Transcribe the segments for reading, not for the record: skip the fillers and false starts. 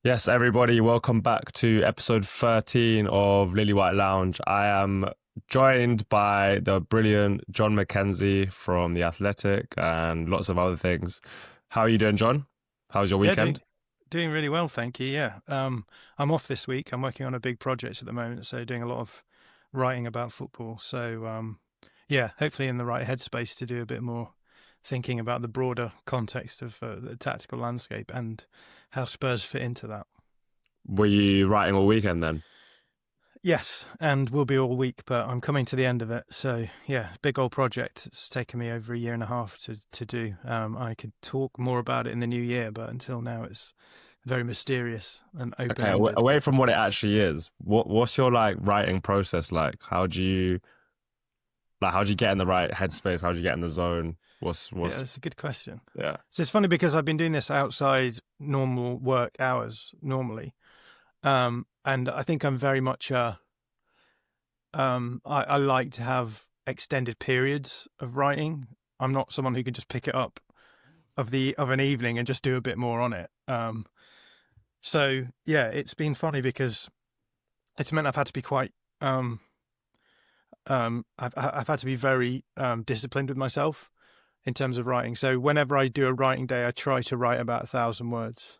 Yes, everybody, welcome back to episode 13 of Lilywhite Lounge. I am joined by the brilliant Jon Mackenzie from The Athletic and lots of other things. How are you doing, John? How was your Yeah, weekend? doing really well, thank you. Yeah, I'm off this week. I'm working on a big project at the moment, so doing a lot of writing about football. So yeah, hopefully in the right headspace to do a bit more thinking about the broader context of the tactical landscape and how Spurs fit into that. Were you writing all weekend then? Yes, and will be all week, but I'm coming to the end of it. So yeah, big old project. It's taken me over a year and a half to do. I could talk more about it in the new year, but until now it's very mysterious and open Okay, ended. away from what it actually is, what's your like writing process like? How do you get in the right headspace? How do you get in the zone? Yeah, What's that's a good question. yeah. So it's funny because I've been doing this outside normal work hours normally, and I think I'm very much I like to have extended periods of writing. I'm not someone who can just pick it up of an evening and just do a bit more on it. So yeah, it's been funny because it's meant I've had to be quite I've had to be very disciplined with myself in terms of writing. So whenever I do a writing day, I try to write about 1,000 words.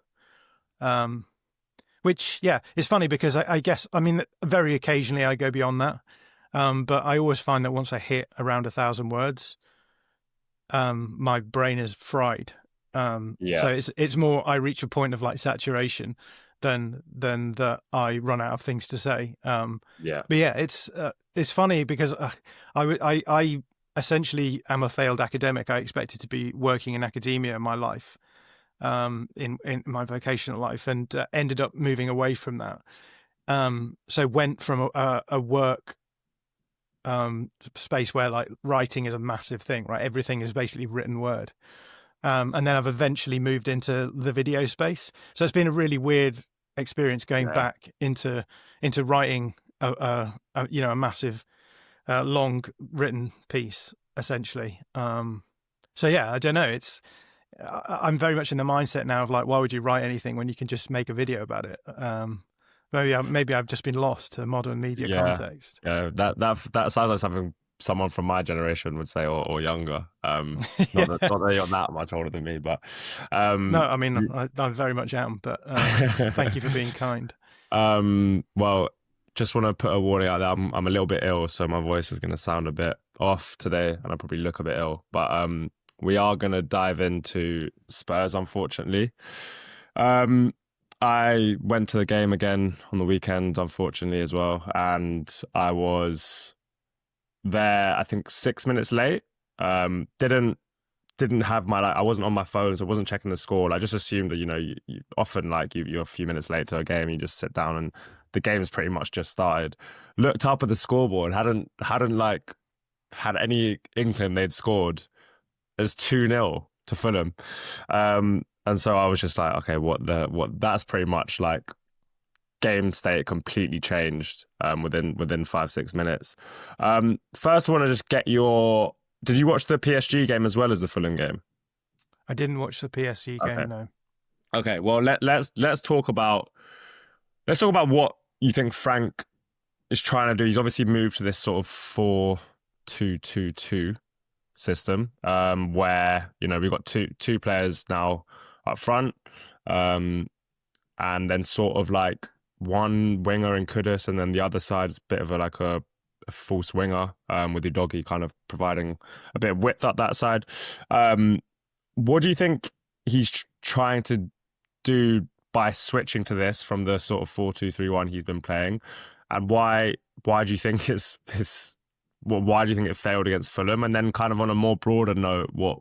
Um, which yeah, is funny because I guess I mean very occasionally I go beyond that, but I always find that once I hit around 1,000 words, my brain is fried. So Yeah, it's more I reach a point of like saturation than that I run out of things to say. yeah. But yeah, it's funny because I essentially am a failed academic. I expected to be working in academia in my life, in my vocational life, and ended up moving away from that. So went from a work space where like writing is a massive thing, right? Everything is basically written word. And then I've eventually moved into the video space. So it's been a really weird experience going Yeah. back into writing a massive long written piece essentially. So yeah, I don't know. I'm very much in the mindset now of like, why would you write anything when you can just make a video about it? Maybe I've just been lost to modern media Yeah, context. yeah. That sounds like something someone from my generation would say, or younger. Yeah. Not that you're that much older than me, but No, um, I mean, I very much am, but thank you for being kind. well, just want to put a warning out there. I'm a little bit ill, so my voice is going to sound a bit off today, and I probably look a bit ill. But we are going to dive into Spurs, unfortunately. Um, I went to the game again on the weekend, unfortunately, as well, and I was there. I think 6 minutes late. Didn't have my like I wasn't on my phone, so I wasn't checking the score. I just assumed that you often like you're a few minutes late to a game, you just sit down and the game's pretty much just started. Looked up at the scoreboard, hadn't like had any inkling they'd scored. It's 2-0 to Fulham. And so I was just like, okay, what that's pretty much like game state completely changed within 5 6 minutes. First I want to just get your did you watch the PSG game as well as the Fulham game? I didn't watch the PSG Okay. game, no. Okay. Well, let's talk about what you think Frank is trying to do. He's obviously moved to this sort of 4-2-2-2 system, where we've got two players now up front, um, and then sort of like one winger in Kudus, and then the other side is a bit of a false winger, with Udogie kind of providing a bit of width up that side. Um, what do you think he's trying to do by switching to this from the sort of 4-2-3-1 he's been playing, and why do you think why do you think it failed against Fulham? And then kind of on a more broader note, what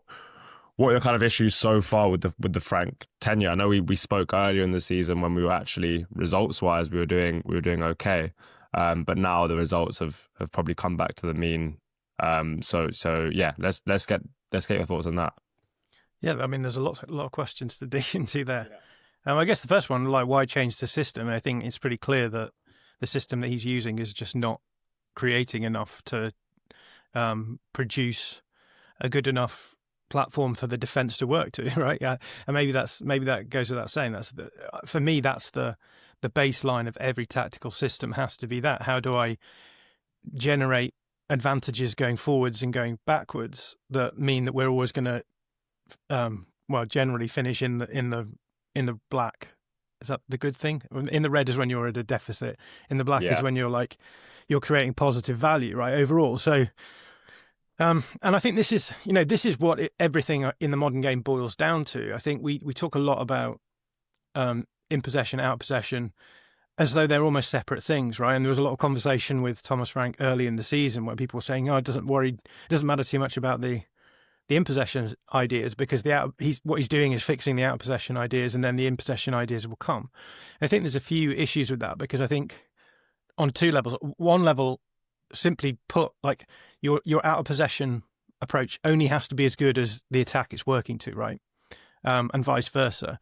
are your kind of issues so far with the Frank tenure? I know we spoke earlier in the season when we were actually results wise we were doing okay, but now the results have probably come back to the mean. So yeah, let's get your thoughts on that. Yeah, I mean, there's a lot of questions to dig into there. I guess the first one, like, why change the system? And I think it's pretty clear that the system that he's using is just not creating enough to produce a good enough platform for the defense to work to, right? Yeah, and maybe that goes without saying. For me, that's the baseline of every tactical system has to be that. How do I generate advantages going forwards and going backwards that mean that we're always going to, generally finish in the black? Is that the good thing? In the red is when you're at a deficit. In the black is when you're creating positive value, right? Overall. So, and I think this is what everything in the modern game boils down to. I think we talk a lot about in possession, out of possession, as though they're almost separate things, right? And there was a lot of conversation with Thomas Frank early in the season where people were saying, "Oh, it doesn't matter too much about the in possession ideas because what he's doing is fixing the out of possession ideas, and then the in possession ideas will come." I think there's a few issues with that because I think on two levels. One level, simply put, like your out of possession approach only has to be as good as the attack it's working to, right? And vice versa.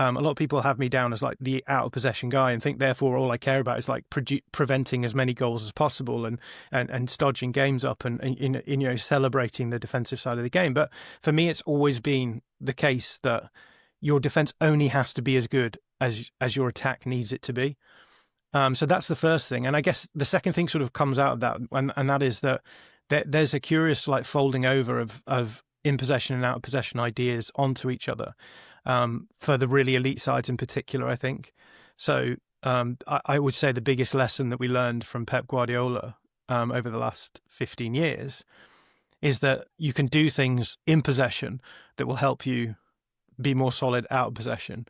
A lot of people have me down as like the out of possession guy and think therefore all I care about is like preventing as many goals as possible and stodging games up and celebrating the defensive side of the game. But for me, it's always been the case that your defense only has to be as good as your attack needs it to be. So that's the first thing. And I guess the second thing sort of comes out of that, and that is that there's a curious like folding over of in possession and out of possession ideas onto each other. For the really elite sides in particular, I think. So I would say the biggest lesson that we learned from Pep Guardiola over the last 15 years is that you can do things in possession that will help you be more solid out of possession.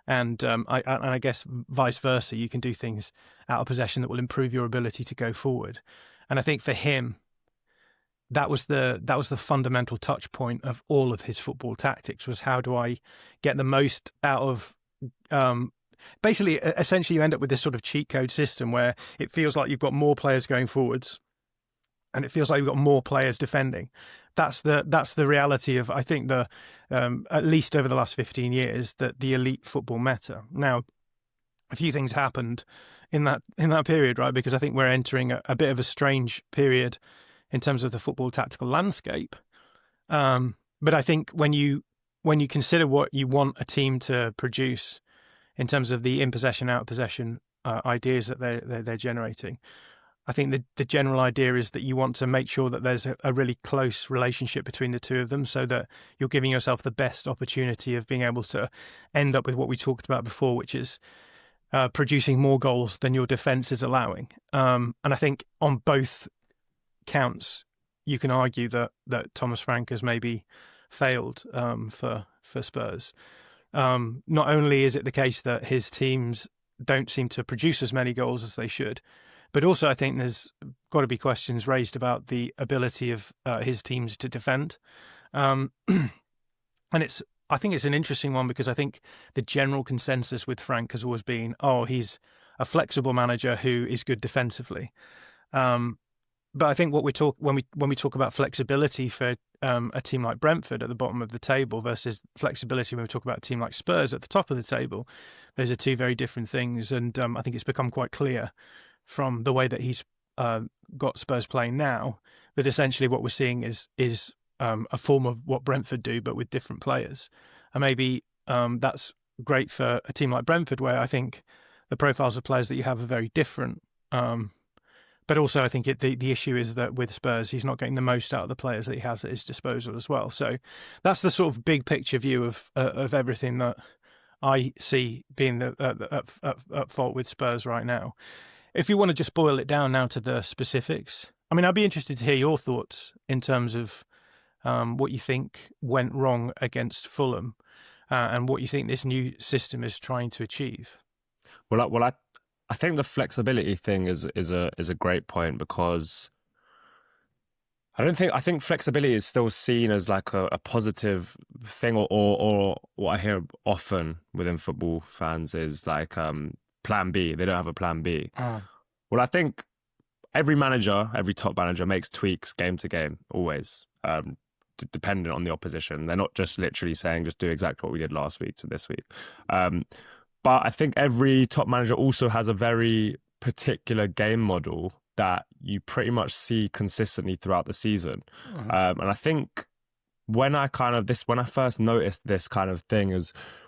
And I guess vice versa, you can do things out of possession that will improve your ability to go forward. And I think for him, that was the fundamental touch point of all of his football tactics was how do I get the most out of basically essentially you end up with this sort of cheat code system where it feels like you've got more players going forwards and it feels like you've got more players defending. That's the reality of I think the at least over the last 15 years that the elite football meta. Now a few things happened in that period, right? Because I think we're entering a bit of a strange period in terms of the football tactical landscape. But I think when you consider what you want a team to produce in terms of the in possession, out of possession ideas that they're generating, I think the general idea is that you want to make sure that there's a really close relationship between the two of them so that you're giving yourself the best opportunity of being able to end up with what we talked about before, which is producing more goals than your defense is allowing. And I think on both counts, you can argue that Thomas Frank has maybe failed for Spurs. Not only is it the case that his teams don't seem to produce as many goals as they should, but also I think there's got to be questions raised about the ability of his teams to defend. And I think it's an interesting one because I think the general consensus with Frank has always been, he's a flexible manager who is good defensively. But I think when we talk about flexibility for a team like Brentford at the bottom of the table versus flexibility when we talk about a team like Spurs at the top of the table, those are two very different things. And I think it's become quite clear from the way that he's got Spurs playing now that essentially what we're seeing is a form of what Brentford do, but with different players. And maybe that's great for a team like Brentford, where I think the profiles of players that you have are very different. But also, I think the issue is that with Spurs, he's not getting the most out of the players that he has at his disposal as well. So that's the sort of big picture view of everything that I see being at fault with Spurs right now. If you want to just boil it down now to the specifics, I mean, I'd be interested to hear your thoughts in terms of what you think went wrong against Fulham and what you think this new system is trying to achieve. Well, I think the flexibility thing is a great point because I think flexibility is still seen as like a positive thing or what I hear often within football fans is like plan B. They don't have a plan B. Well, I think every top manager makes tweaks game to game, always, dependent on the opposition. They're not just literally saying just do exactly what we did last week to this week. But I think every top manager also has a very particular game model that you pretty much see consistently throughout the season. And I think when I first noticed this kind of thing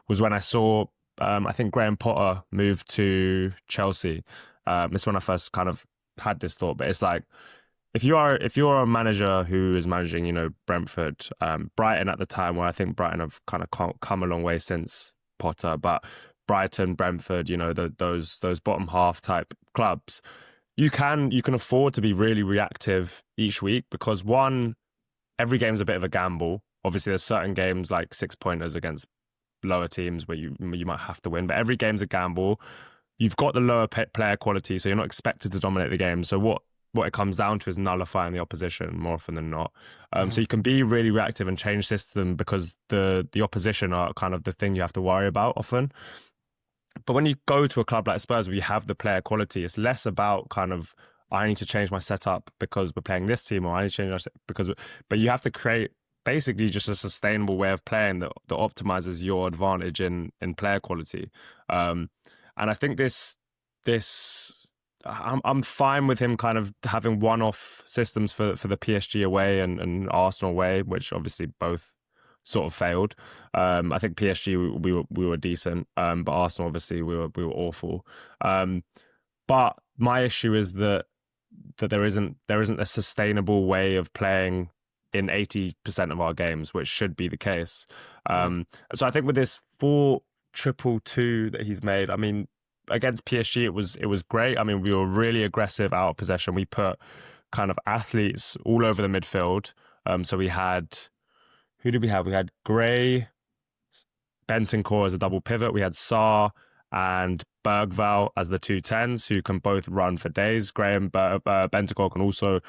was when I saw I think Graham Potter moved to Chelsea. It's when I first kind of had this thought, but it's like if you're a manager who is managing, Brentford, Brighton at the time, where I think Brighton have kind of come a long way since Potter, but Brighton, Brentford, those bottom half type clubs, you can afford to be really reactive each week because one, every game's a bit of a gamble. Obviously, there's certain games like 6-pointers against lower teams where you might have to win, but every game's a gamble. You've got the lower player quality, so you're not expected to dominate the game. So what it comes down to is nullifying the opposition more often than not. So you can be really reactive and change system because the opposition are kind of the thing you have to worry about often. But when you go to a club like Spurs where you have the player quality, it's less about kind of, I need to change my setup because we're playing this team, or I need to change my setup but you have to create basically just a sustainable way of playing that optimizes your advantage in player quality. And I think I'm fine with him kind of having one-off systems for the PSG away and Arsenal away, which obviously both sort of failed. I think PSG we were decent, but Arsenal obviously we were awful. But my issue is that there isn't a sustainable way of playing in 80% of our games, which should be the case. So I think with this 4-2-2 that he's made, I mean, against PSG it was great. I mean, we were really aggressive out of possession. We put kind of athletes all over the midfield. So we had, who did we have? We had Gray, Bentancur as a double pivot. We had Sarr and Bergvall as the 2 10s who can both run for days. Gray and Bentancur can also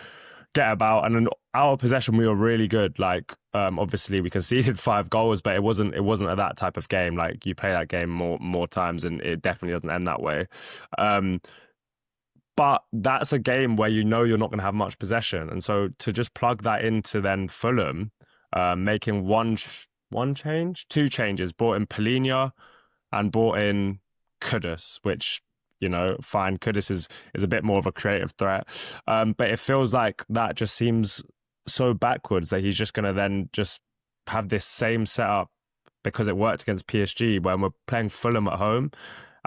get about, and then out of possession we were really good. Like obviously we conceded 5 goals, but it wasn't at that type of game. Like you play that game more times and it definitely doesn't end that way. But that's a game where you're not going to have much possession, and so to just plug that into then Fulham, making two changes, brought in Polina and brought in Kudus, which, fine, Kudus is a bit more of a creative threat. But it feels like that just seems so backwards that he's just going to then just have this same setup because it worked against PSG when we're playing Fulham at home.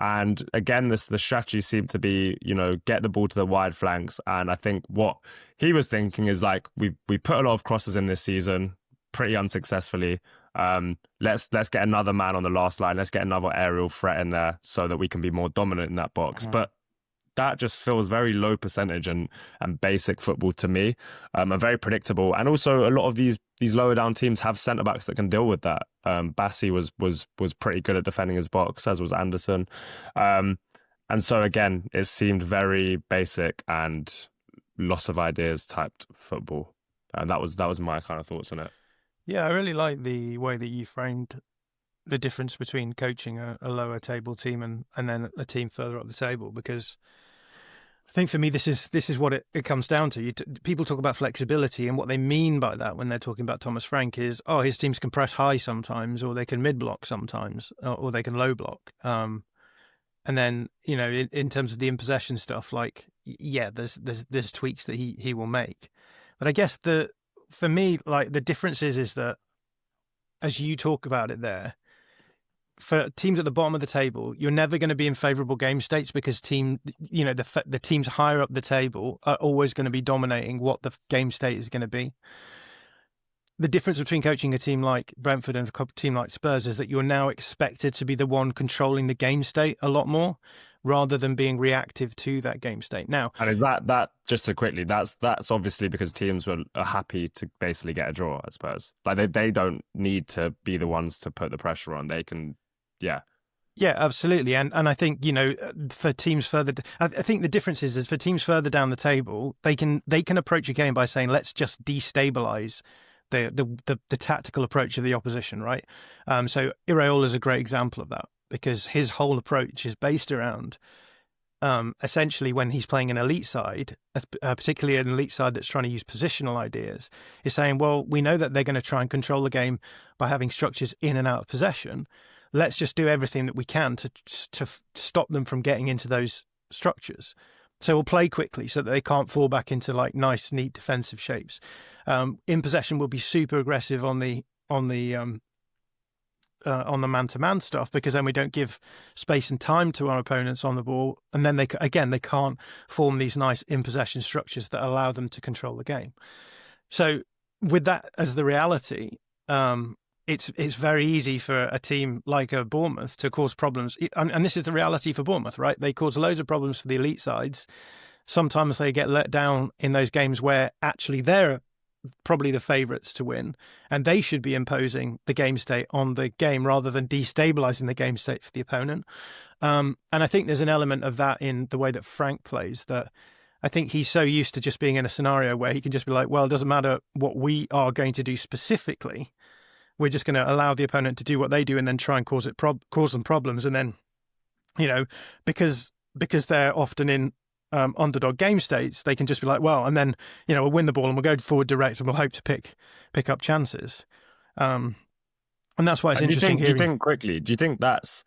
And again, the strategy seemed to be, get the ball to the wide flanks. And I think what he was thinking is like, we put a lot of crosses in this season, pretty unsuccessfully. Let's get another man on the last line. Let's get another aerial threat in there so that we can be more dominant in that box. But that just feels very low percentage and basic football to me, and very predictable. And also a lot of these lower down teams have centre backs that can deal with that. Bassi was pretty good at defending his box, as was Anderson. And so again, it seemed very basic and loss of ideas typed football. And that was my kind of thoughts on it. Yeah, I really like the way that you framed the difference between coaching a lower table team and then a team further up the table, because I think for me this is what it comes down to. People talk about flexibility, and what they mean by that when they're talking about Thomas Frank is, his teams can press high sometimes, or they can mid block sometimes, or they can low block. And then in terms of the in possession stuff, like there's tweaks that he will make, but I guess for me, like the difference is that, as you talk about it there, for teams at the bottom of the table, you're never going to be in favourable game states because the teams higher up the table are always going to be dominating what the game state is going to be. The difference between coaching a team like Brentford and a team like Spurs is that you're now expected to be the one controlling the game state a lot more, rather than being reactive to that game state. Now, and is that just to quickly, that's obviously because teams are happy to basically get a draw, I suppose. Like they don't need to be the ones to put the pressure on. They can, yeah, absolutely. And I think for teams further, I think the difference is for teams further down the table, they can approach a game by saying, let's just destabilize the tactical approach of the opposition, right? So Iraola is a great example of that, because his whole approach is based around essentially when he's playing an elite side, particularly an elite side that's trying to use positional ideas, is saying, well, we know that they're going to try and control the game by having structures in and out of possession. Let's just do everything that we can to stop them from getting into those structures. So we'll play quickly so that they can't fall back into like nice, neat defensive shapes. In possession, we'll be super aggressive on the man-to-man stuff, because then we don't give space and time to our opponents on the ball, and then they can't form these nice in-possession structures that allow them to control the game. So with that as the reality, it's very easy for a team like a Bournemouth to cause problems, and this is the reality for Bournemouth, right? They cause loads of problems for the elite sides. Sometimes they get let down in those games where actually they're probably the favourites to win, and they should be imposing the game state on the game rather than destabilising the game state for the opponent. And I think there's an element of that in the way that Frank plays, that I think he's so used to just being in a scenario where he can just be like, well, it doesn't matter what we are going to do specifically. We're just going to allow the opponent to do what they do and then try and cause them problems. And then, because they're often in underdog game states, they can just be like, well, and then, we'll win the ball and we'll go forward direct and we'll hope to pick up chances. And that's why it's interesting. Do you think that's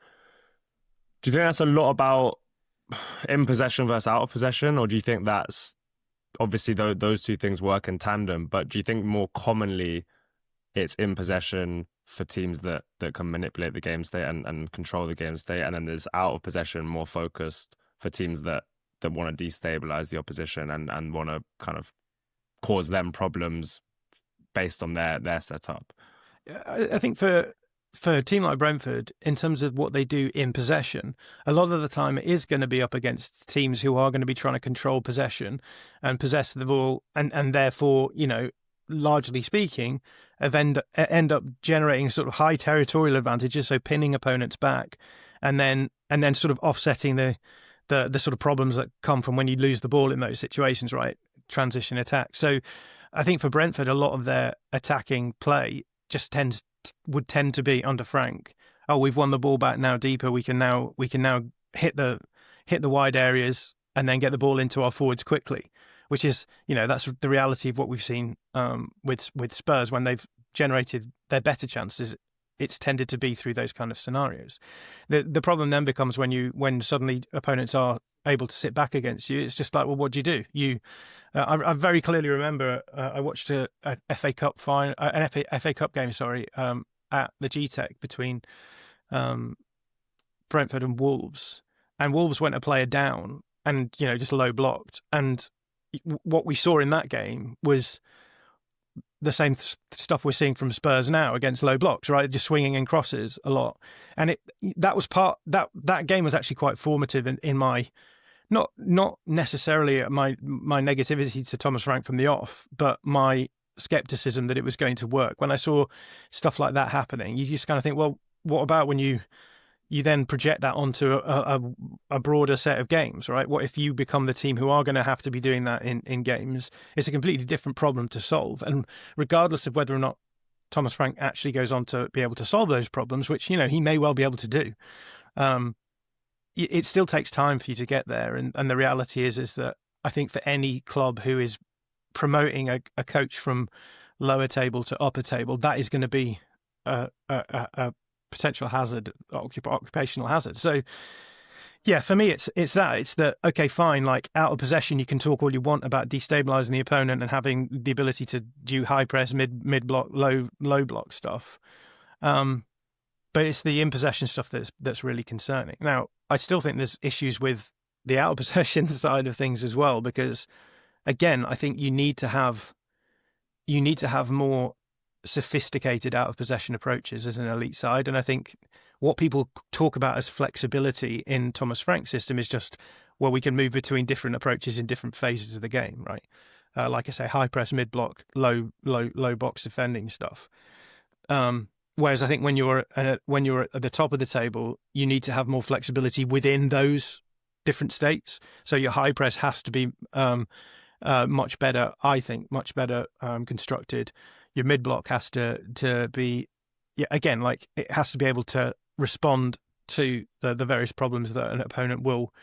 a lot about in possession versus out of possession, or do you think that's obviously those two things work in tandem, but do you think more commonly it's in possession for teams that can manipulate the game state and control the game state, and then there's out of possession more focused for teams that want to destabilize the opposition and want to kind of cause them problems based on their setup? I think for a team like Brentford, in terms of what they do in possession, a lot of the time it is going to be up against teams who are going to be trying to control possession and possess the ball, and therefore, largely speaking, end up generating sort of high territorial advantages, so pinning opponents back, and then sort of offsetting the sort of problems that come from when you lose the ball in those situations, right? Transition attack. So I think for Brentford, a lot of their attacking play just would tend to be under Frank. Oh, we've won the ball back now deeper. We can now hit the wide areas and then get the ball into our forwards quickly, which is, that's the reality of what we've seen with Spurs when they've generated their better chances. It's tended to be through those kind of scenarios. The problem then becomes when suddenly opponents are able to sit back against you. It's just like, well, what do you do? I very clearly remember I watched an FA Cup game, at the G-Tech between Brentford and Wolves went a player down and just low blocked, and what we saw in that game was the same stuff we're seeing from Spurs now against low blocks, right? Just swinging in crosses a lot. And that game was actually quite formative in my, not necessarily my negativity to Thomas Frank from the off, but my skepticism that it was going to work. When I saw stuff like that happening, you just kind of think, well, what about when you then project that onto a broader set of games, right? What if you become the team who are going to have to be doing that in games? It's a completely different problem to solve. And regardless of whether or not Thomas Frank actually goes on to be able to solve those problems, which, he may well be able to do, it still takes time for you to get there. And the reality is that I think for any club who is promoting a coach from lower table to upper table, that is going to be a potential hazard, occupational hazard. So, yeah, for me, it's that, okay, fine, like out of possession, you can talk all you want about destabilizing the opponent and having the ability to do high press, mid block, low block stuff. But it's the in possession stuff that's really concerning. Now, I still think there's issues with the out of possession side of things as well, because again, I think you need to have more sophisticated out of possession approaches as an elite side. And I think what people talk about as flexibility in Thomas Frank's system is just, well, we can move between different approaches in different phases of the game, right? Like I say, high press, mid block, low box defending stuff. Whereas I think when you're at the top of the table, you need to have more flexibility within those different states. So your high press has to be much better, I think, much better constructed. Your mid block has to be, again, like it has to be able to respond to the various problems that an opponent will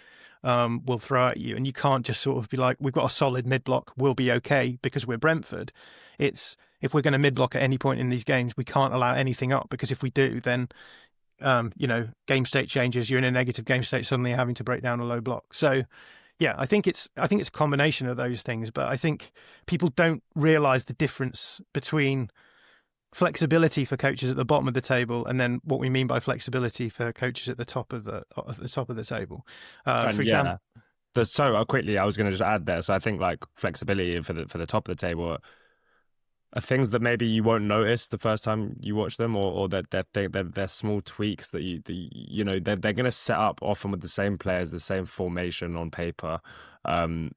throw at you, and you can't just sort of be like, we've got a solid mid block, we'll be okay because we're Brentford. It's, if we're going to mid block at any point in these games, we can't allow anything up, because if we do, then game state changes. You're in a negative game state, suddenly having to break down a low block. So Yeah, I think it's a combination of those things, but I think people don't realise the difference between flexibility for coaches at the bottom of the table and then what we mean by flexibility for coaches at the top of the table. And For example, so quickly, I was going to just add there. So I think like flexibility for the top of the table are things that maybe you won't notice the first time you watch them, or that they're small tweaks that you know they're going to set up often with the same players, the same formation on paper, and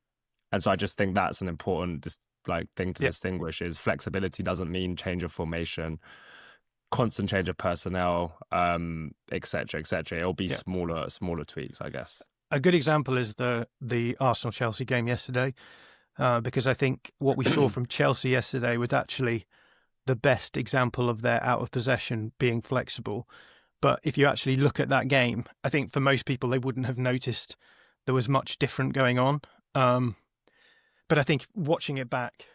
so I just think that's an important thing to distinguish is flexibility doesn't mean change of formation, constant change of personnel, etc. It'll be smaller tweaks, I guess. A good example is the Arsenal-Chelsea game yesterday. Because I think what we saw from Chelsea yesterday was actually the best example of their out of possession being flexible. But if you actually look at that game, I think for most people, they wouldn't have noticed there was much different going on. But I think watching it back,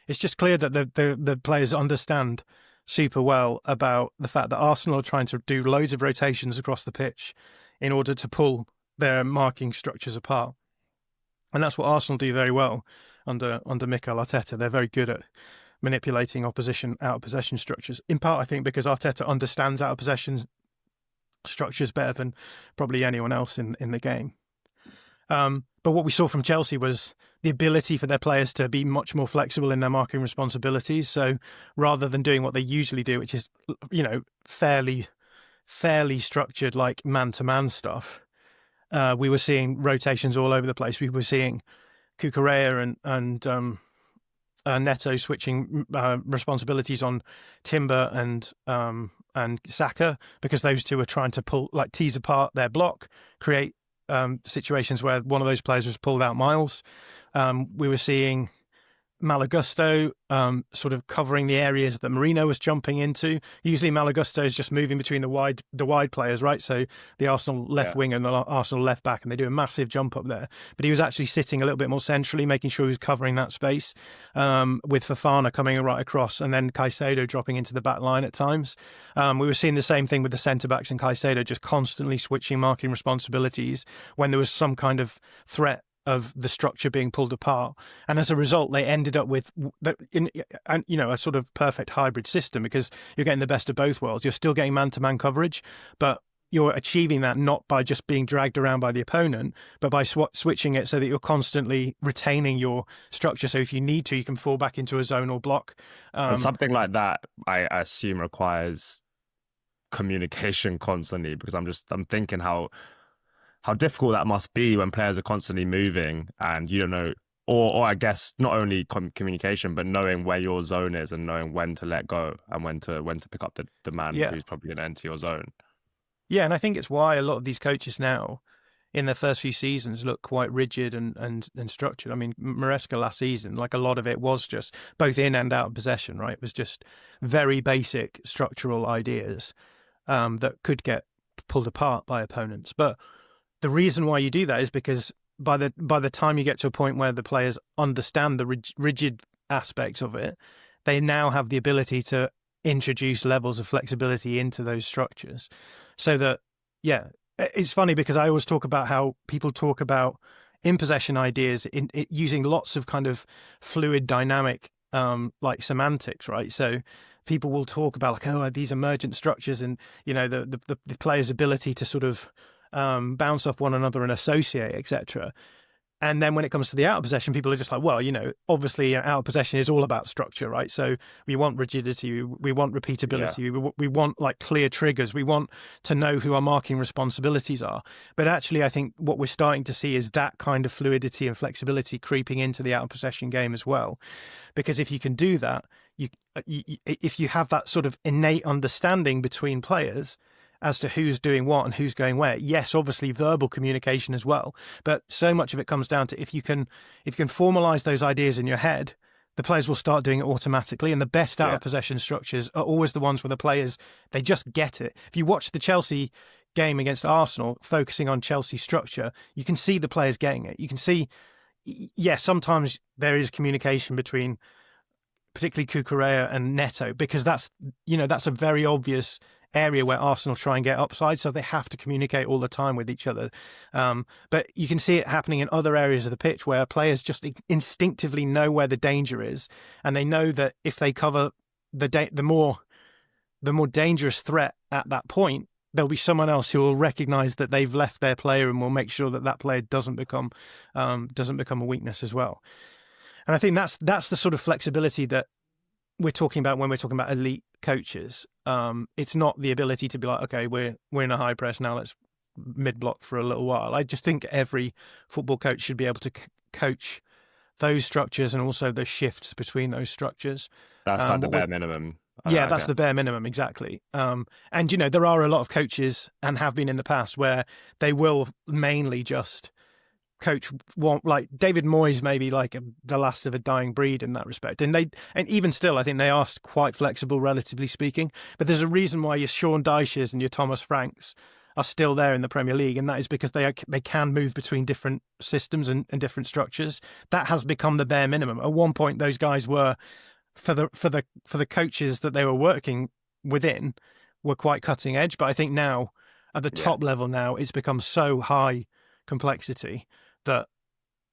it's just clear that the players understand super well about the fact that Arsenal are trying to do loads of rotations across the pitch in order to pull their marking structures apart. And that's what Arsenal do very well under Mikel Arteta. They're very good at manipulating opposition out of possession structures. In part, I think, because Arteta understands out of possession structures better than probably anyone else in the game. But what we saw from Chelsea was the ability for their players to be much more flexible in their marking responsibilities. So rather than doing what they usually do, which is, you know, fairly structured, like man-to-man stuff, we were seeing rotations all over the place. We were seeing Cucurella and Neto switching responsibilities on Timber and Saka, because those two were trying to tease apart their block, create situations where one of those players was pulled out miles. We were seeing Malagusto sort of covering the areas that Marino was jumping into. Usually Malagusto is just moving between the wide players, right? So the Arsenal left wing and the Arsenal left back, and they do a massive jump up there. But he was actually sitting a little bit more centrally, making sure he was covering that space, with Fofana coming right across, and then Caicedo dropping into the back line at times. We were seeing the same thing with the centre-backs and Caicedo just constantly switching marking responsibilities when there was some kind of threat of the structure being pulled apart. And as a result, they ended up with a sort of perfect hybrid system, because you're getting the best of both worlds. You're still getting man-to-man coverage, but you're achieving that not by just being dragged around by the opponent, but by switching it so that you're constantly retaining your structure. So if you need to, you can fall back into a zonal block. And something like that, I assume, requires communication constantly, because I'm thinking how difficult that must be when players are constantly moving and you don't know, or I guess not only communication, but knowing where your zone is and knowing when to let go and when to pick up the man who's probably going to enter your zone. Yeah, and I think it's why a lot of these coaches now, in their first few seasons, look quite rigid and structured. I mean, Maresca last season, like a lot of it was just both in and out of possession, right? It was just very basic structural ideas that could get pulled apart by opponents. But the reason why you do that is because by the time you get to a point where the players understand the rigid aspects of it, they now have the ability to introduce levels of flexibility into those structures. So that, it's funny because I always talk about how people talk about in possession ideas in using lots of kind of fluid dynamic like semantics, right? So people will talk about like, oh, these emergent structures, and you know the player's ability to sort of bounce off one another and associate, etc. And then when it comes to the out of possession, people are just like, well, you know, obviously out of possession is all about structure, right? So we want rigidity, we want repeatability, we want like clear triggers, we want to know who our marking responsibilities are. But actually, I think what we're starting to see is that kind of fluidity and flexibility creeping into the out of possession game as well. Because if you can do that, if you have that sort of innate understanding between players as to who's doing what and who's going where. Yes, obviously verbal communication as well, but so much of it comes down to if you can formalize those ideas in your head, the players will start doing it automatically. And the best out of possession structures are always the ones where the players, they just get it. If you watch the Chelsea game against Arsenal, focusing on Chelsea structure, you can see the players getting it. You can see, sometimes there is communication between particularly Cucurella and Neto, because that's a very obvious area where Arsenal try and get upside, so they have to communicate all the time with each other. But you can see it happening in other areas of the pitch where players just instinctively know where the danger is, and they know that if they cover the more dangerous threat at that point, there'll be someone else who will recognise that they've left their player and will make sure that that player doesn't become a weakness as well. And I think that's the sort of flexibility that we're talking about when we're talking about elite coaches. It's not the ability to be like, okay, we're in a high press now, let's mid block for a little while. I just think every football coach should be able to coach those structures and also the shifts between those structures. That's like the bare minimum. That's the bare minimum, exactly. And there are a lot of coaches, and have been in the past, where they will mainly just coach one, like David Moyes, maybe like the last of a dying breed in that respect. And even still, I think they are quite flexible, relatively speaking. But there's a reason why your Sean Dyches and your Thomas Franks are still there in the Premier League, and that is because they can move between different systems and different structures. That has become the bare minimum. At one point, those guys were, for the coaches that they were working within, were quite cutting edge. But I think now, at the top level now, it's become so high complexity that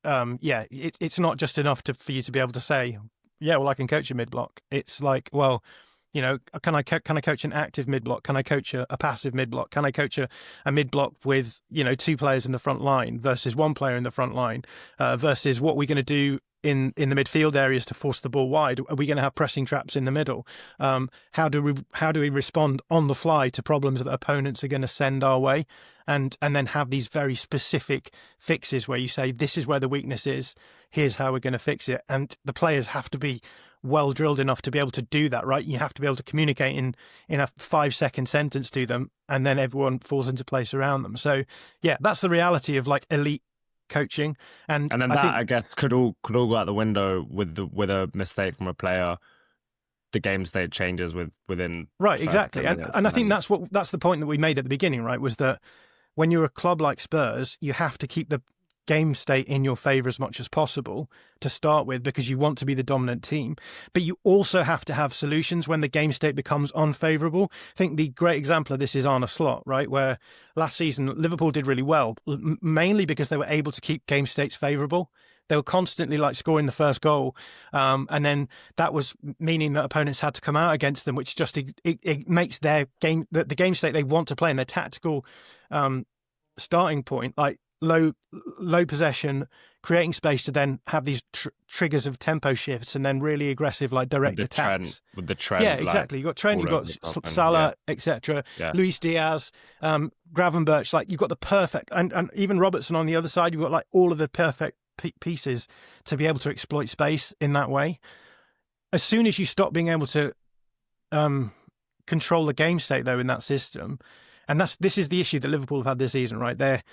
it's not just enough for you to be able to say, yeah, well, I can coach a mid block. It's like, well, can I coach an active mid block? Can I coach a passive mid block? Can I coach a mid block with 2 players in the front line versus 1 player in the front line, versus what we're going to do in the midfield areas to force the ball wide? Are we going to have pressing traps in the middle? How do we respond on the fly to problems that opponents are going to send our way? And then have these very specific fixes where you say, this is where the weakness is, here's how we're going to fix it. And the players have to be well drilled enough to be able to do that, right? You have to be able to communicate in a 5-second sentence to them, and then everyone falls into place around them. So yeah, that's the reality of like elite coaching. And then I guess could all go out the window with a mistake from a player. The game state changes within right, exactly. And I think that's the point that we made at the beginning, right? Was that when you're a club like Spurs, you have to keep the game state in your favour as much as possible to start with, because you want to be the dominant team. But you also have to have solutions when the game state becomes unfavourable. I think the great example of this is Arne Slot, right? Where last season Liverpool did really well, mainly because they were able to keep game states favourable. They were constantly like scoring the first goal, and then that was meaning that opponents had to come out against them, which just it makes their game, the game state they want to play, and their tactical starting point, like low possession, creating space to then have these triggers of tempo shifts, and then really aggressive like direct attacks. With the trend, yeah, exactly. You got Trent, you got Salah, etc. Luis Diaz, Gravenberch. Like you've got the perfect, and even Robertson on the other side. You've got like all of the perfect pieces to be able to exploit space in that way. As soon as you stop being able to control the game state, though, in that system, and this is the issue that Liverpool have had this season, right? Their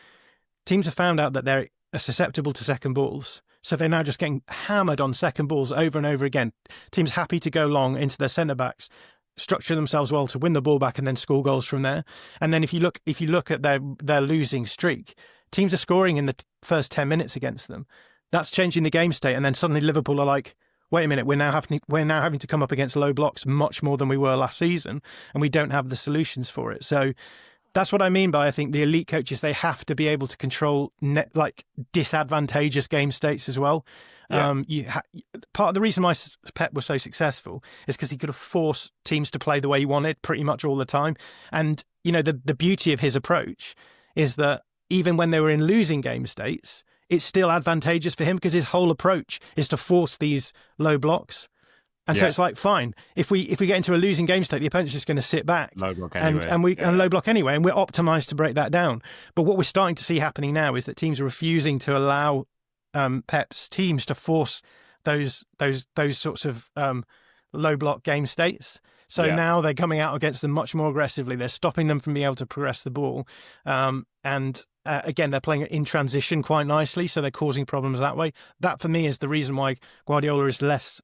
teams have found out that they're susceptible to second balls, so they're now just getting hammered on second balls over and over again. Teams happy to go long into their centre backs, structure themselves well to win the ball back, and then score goals from there. And then if you look at their losing streak, teams are scoring in the first 10 minutes against them. That's changing the game state, and then suddenly Liverpool are like, wait a minute, we're now having to come up against low blocks much more than we were last season, and we don't have the solutions for it. So that's what I mean by, I think the elite coaches, they have to be able to control disadvantageous game states as well. Yeah. Part of the reason why Pep was so successful is because he could have forced teams to play the way he wanted pretty much all the time. And the beauty of his approach is that even when they were in losing game states, it's still advantageous for him because his whole approach is to force these low blocks. And so it's like, fine, if we get into a losing game state, the opponent's just going to sit back low block anyway. and low block anyway, and we're optimized to break that down. But what we're starting to see happening now is that teams are refusing to allow Pep's teams to force those sorts of low block game states. So now they're coming out against them much more aggressively. They're stopping them from being able to progress the ball. Again, they're playing it in transition quite nicely, so they're causing problems that way. That, for me, is the reason why Guardiola is less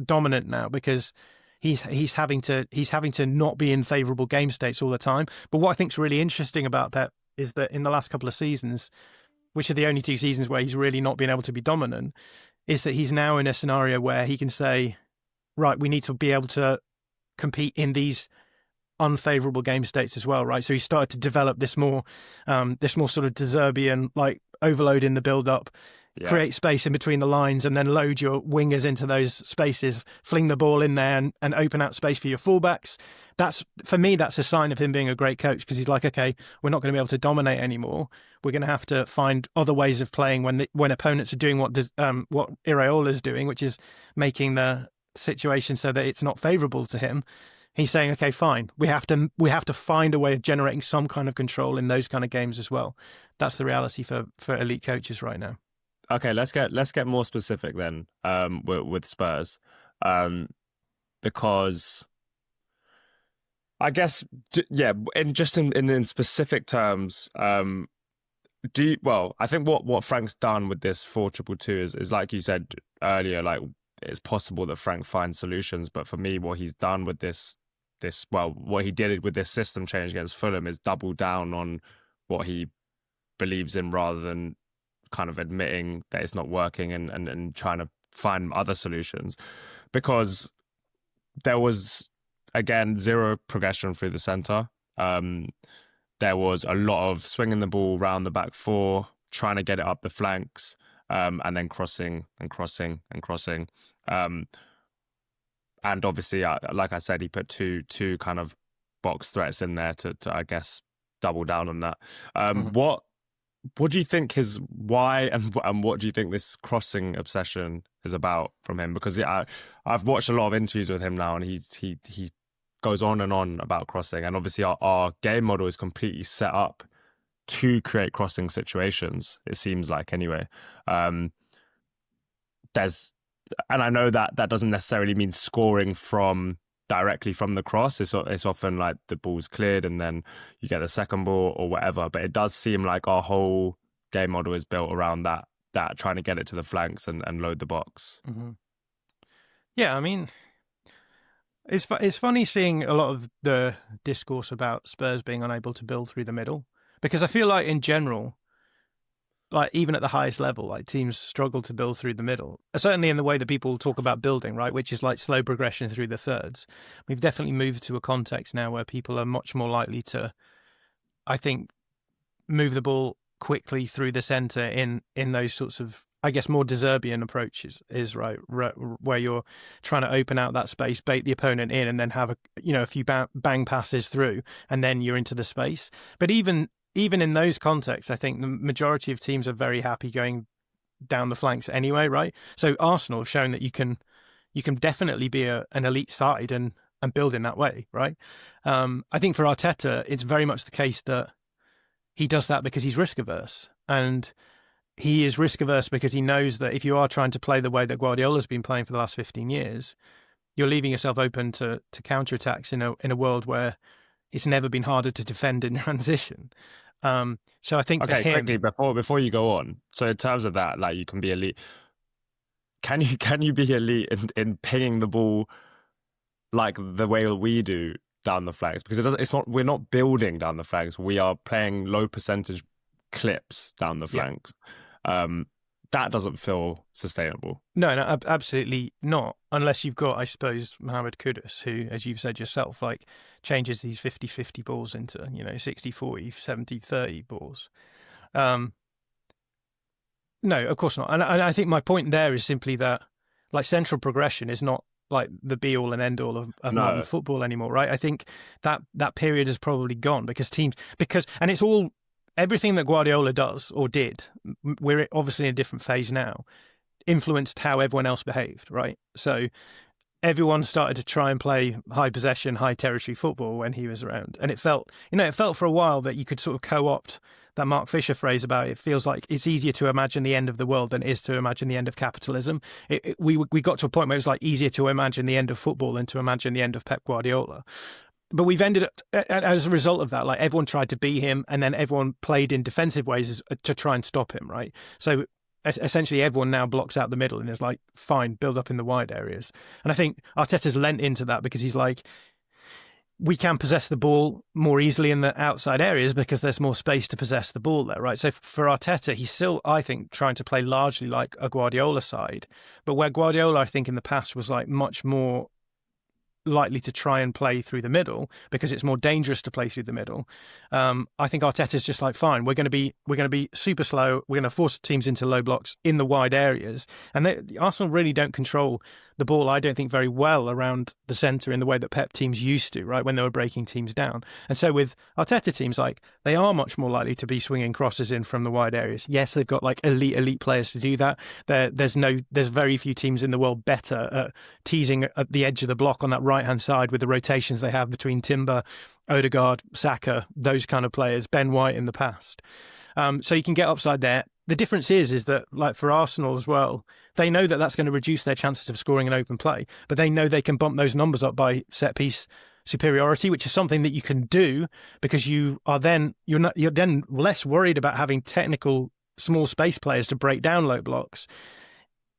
dominant now, because he's having to not be in favourable game states all the time. But what I think is really interesting about Pep is that in the last couple of seasons, which are the only 2 seasons where he's really not been able to be dominant, is that he's now in a scenario where he can say, right, we need to be able to compete in these unfavorable game states as well, right? So he started to develop this more sort of De Zerbian, like overload in the build up, create space in between the lines, and then load your wingers into those spaces, fling the ball in there and open out space for your fullbacks. That's, for me, that's a sign of him being a great coach, because he's like, okay, we're not going to be able to dominate anymore. We're going to have to find other ways of playing when opponents are doing what Iraola's doing, which is making the situation so that it's not favourable to him. He's saying, okay, fine. We have to find a way of generating some kind of control in those kind of games as well. That's the reality for elite coaches right now. Okay, let's get more specific then with Spurs, because I guess in specific terms, I think what Frank's done with this 4-2-2 is like you said earlier, like it's possible that Frank finds solutions, but for me, what he's done with what he did with this system change against Fulham is double down on what he believes in, rather than kind of admitting that it's not working and trying to find other solutions, because there was, again, zero progression through the centre. There was a lot of swinging the ball around the back four, trying to get it up the flanks, and then crossing. And obviously, like I said, he put two kind of box threats in there to I guess double down on that. What do you think why and what do you think this crossing obsession is about from him? Because I've watched a lot of interviews with him now, and he goes on and on about crossing, and obviously our game model is completely set up to create crossing situations, it seems like, anyway. And I know that doesn't necessarily mean scoring directly from the cross. It's often like the ball's cleared and then you get the second ball or whatever. But it does seem like our whole game model is built around that trying to get it to the flanks and load the box. Mm-hmm. Yeah, I mean, it's funny seeing a lot of the discourse about Spurs being unable to build through the middle, because I feel like in general, like even at the highest level, like teams struggle to build through the middle. Certainly in the way that people talk about building, right, which is like slow progression through the thirds. We've definitely moved to a context now where people are much more likely to, I think, move the ball quickly through the centre in those sorts of, I guess, more De Zerbian approaches, is right, where you're trying to open out that space, bait the opponent in, and then have a few bang passes through, and then you're into the space. But even in those contexts, I think the majority of teams are very happy going down the flanks anyway, right? So Arsenal have shown that you can definitely be an elite side and build in that way, right? I think for Arteta, it's very much the case that he does that because he's risk averse, and he is risk averse because he knows that if you are trying to play the way that Guardiola's been playing for the last 15 years, you're leaving yourself open to counterattacks in a world where it's never been harder to defend in transition. So I think for him, quickly before you go on, so in terms of that, like, you can be elite. Can you be elite in pinging the ball like the way we do down the flanks? Because we're not building down the flanks. We are playing low percentage clips down the flanks. That doesn't feel sustainable. No, absolutely not. Unless you've got, I suppose, Mohamed Kudus, who, as you've said yourself, like changes these 50-50 balls into, 60-40, 70-30 balls. No, of course not. And I think my point there is simply that, like, central progression is not like the be all and end all of modern football anymore, right? I think that period has probably gone because and it's all, everything that Guardiola does or did, we're obviously in a different phase now, influenced how everyone else behaved, right? So everyone started to try and play high possession, high territory football when he was around. And it felt for a while that you could sort of co-opt that Mark Fisher phrase about it feels like it's easier to imagine the end of the world than it is to imagine the end of capitalism. We got to a point where it was like easier to imagine the end of football than to imagine the end of Pep Guardiola. But we've ended up, as a result of that, like everyone tried to be him, and then everyone played in defensive ways to try and stop him, right? So essentially everyone now blocks out the middle and is like, fine, build up in the wide areas. And I think Arteta's lent into that because he's like, we can possess the ball more easily in the outside areas because there's more space to possess the ball there, right? So for Arteta, he's still, I think, trying to play largely like a Guardiola side. But where Guardiola, I think, in the past was like much more likely to try and play through the middle because it's more dangerous to play through the middle. I think Arteta's just like, fine, we're going to be super slow. We're going to force teams into low blocks in the wide areas, and Arsenal really don't control the ball, I don't think, very well around the centre in the way that Pep teams used to, right, when they were breaking teams down. And so with Arteta teams, like, they are much more likely to be swinging crosses in from the wide areas. Yes, they've got like elite players to do that. There's very few teams in the world better at teasing at the edge of the block on that right-hand side with the rotations they have between Timber, Odegaard, Saka, those kind of players, Ben White in the past. So you can get upside there. The difference is that, like, for Arsenal as well, they know that that's going to reduce their chances of scoring an open play, but they know they can bump those numbers up by set piece superiority, which is something that you can do because you're then less worried about having technical small space players to break down low blocks.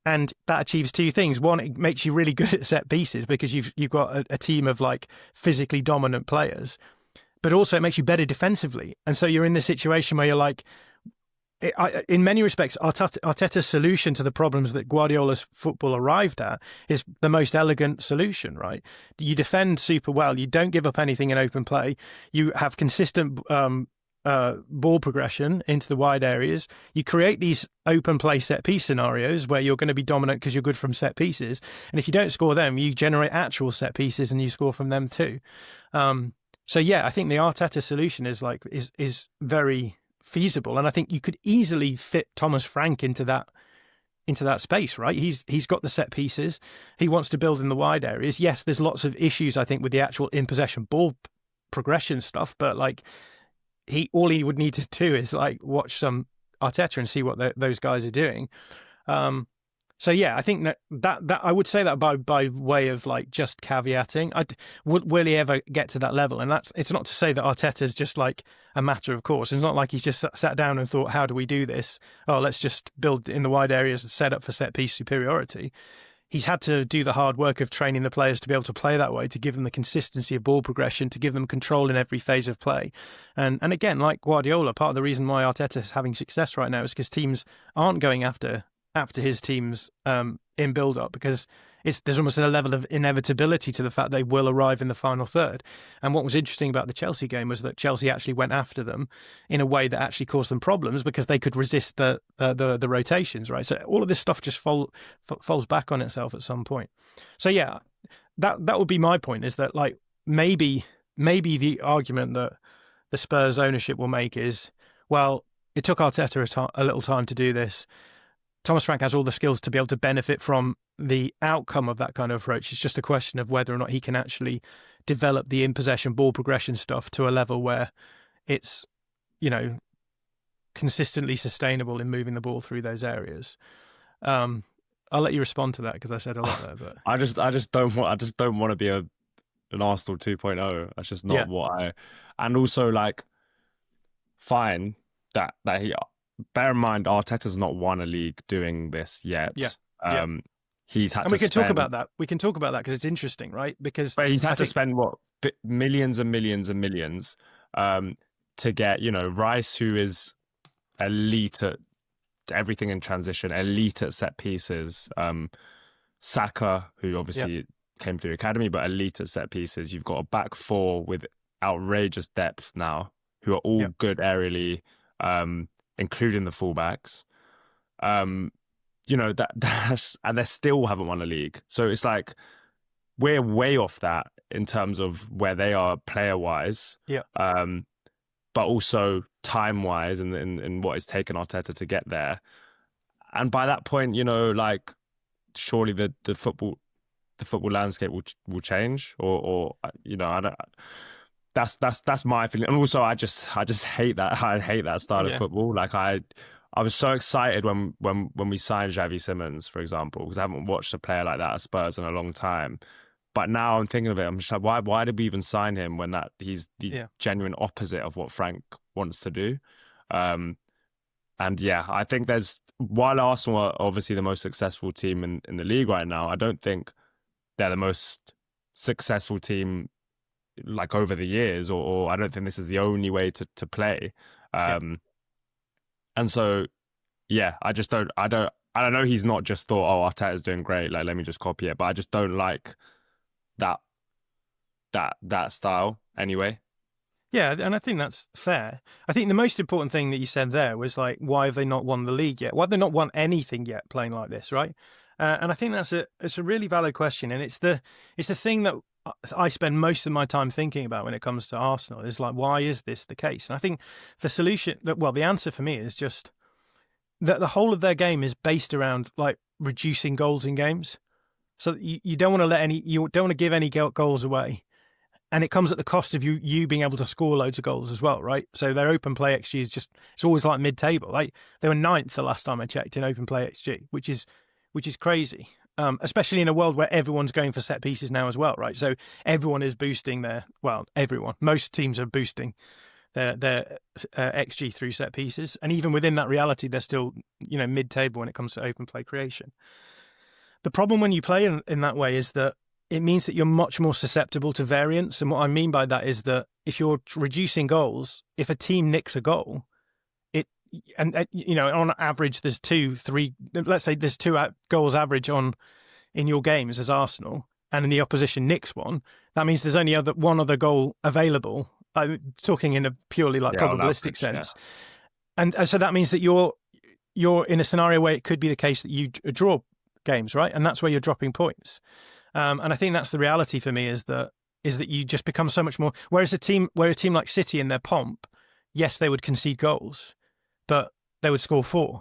And that achieves two things. One, it makes you really good at set pieces because you've got a team of like physically dominant players, but also it makes you better defensively. And so you're in this situation where you're like, in many respects, Arteta's solution to the problems that Guardiola's football arrived at is the most elegant solution, right? You defend super well. You don't give up anything in open play. You have consistent ball progression into the wide areas. You create these open play set piece scenarios where you're going to be dominant because you're good from set pieces. And if you don't score them, you generate actual set pieces and you score from them too. So yeah, I think the Arteta solution is very feasible, and I think you could easily fit Thomas Frank into that space, right? He's got the set pieces. He wants to build in the wide areas. Yes, there's lots of issues, I think, with the actual in possession ball progression stuff, but like all he would need to do is like watch some Arteta and see what those guys are doing. So yeah, I think that I would say that by way of like just caveating. Will he ever get to that level? And it's not to say that Arteta's just like a matter of course. It's not like he's just sat down and thought, how do we do this? Oh, let's just build in the wide areas and set up for set piece superiority. He's had to do the hard work of training the players to be able to play that way, to give them the consistency of ball progression, to give them control in every phase of play. And again, like Guardiola, part of the reason why Arteta is having success right now is because teams aren't going after his teams in build-up, because there's almost a level of inevitability to the fact they will arrive in the final third. And what was interesting about the Chelsea game was that Chelsea actually went after them in a way that actually caused them problems because they could resist the rotations, right? So all of this stuff just falls back on itself at some point. So yeah, that would be my point, is that like maybe the argument that the Spurs ownership will make is, well, it took Arteta a little time to do this. Thomas Frank has all the skills to be able to benefit from the outcome of that kind of approach. It's just a question of whether or not he can actually develop the in-possession ball progression stuff to a level where it's, consistently sustainable in moving the ball through those areas. I'll let you respond to that because I said a lot there. But I just don't want to be an Arsenal 2.0. That's just not what I. And also, like, fine that he. Bear in mind, Arteta's not won a league doing this yet. Yeah. He's had and we can talk about that. We can talk about that because it's interesting, right? Because he's had to spend millions and millions and millions to get, Rice, who is elite at everything in transition, elite at set pieces. Saka, who obviously came through academy, but elite at set pieces. You've got a back four with outrageous depth now, who are all good aerially. Including the fullbacks, that's, and they still haven't won a league. So it's like we're way off that in terms of where they are player wise, but also time wise, and what it's taken Arteta to get there. And by that point, like surely the football landscape will change, or I don't. That's my feeling, and also I just hate that. I hate that style of football. Like I was so excited when we signed Xavi Simons, for example, because I haven't watched a player like that at Spurs in a long time. But now I'm thinking of it, I'm just like, why did we even sign him when he's the genuine opposite of what Frank wants to do? And yeah, I think while Arsenal are obviously the most successful team in the league right now, I don't think they're the most successful team like over the years, or I don't think this is the only way to play. And so, yeah, I know he's not just thought, oh, Arteta's doing great, like, let me just copy it. But I just don't like that that style anyway. Yeah, and I think that's fair. I think the most important thing that you said there was like, why have they not won the league yet? Why have they not won anything yet playing like this, right? And I think it's a really valid question, and it's the thing that I spend most of my time thinking about when it comes to Arsenal is like, why is this the case? And I think the answer for me is just that the whole of their game is based around like reducing goals in games. So you don't want to give any goals away. And it comes at the cost of you being able to score loads of goals as well, right? So their open play XG it's always like mid-table. Like they were 9th the last time I checked in open play XG, which is crazy. Especially in a world where everyone's going for set pieces now as well, right? So everyone is boosting most teams are boosting their XG through set pieces, and even within that reality, they're still mid-table when it comes to open play creation. The problem when you play in that way is that it means that you're much more susceptible to variance. And what I mean by that is that if you're reducing goals, if a team nicks a goal, on average, there's 2-3, let's say there's 2 goals average in your games as Arsenal, and in the opposition nicks one, that means there's only one other goal available. I'm talking in a purely probabilistic average, sense. Yeah. And so that means that you're in a scenario where it could be the case that you draw games, right? And that's where you're dropping points. And I think that's the reality for me is that you just become so much more. Whereas a team like City in their pomp, yes, they would concede goals, but they would score 4.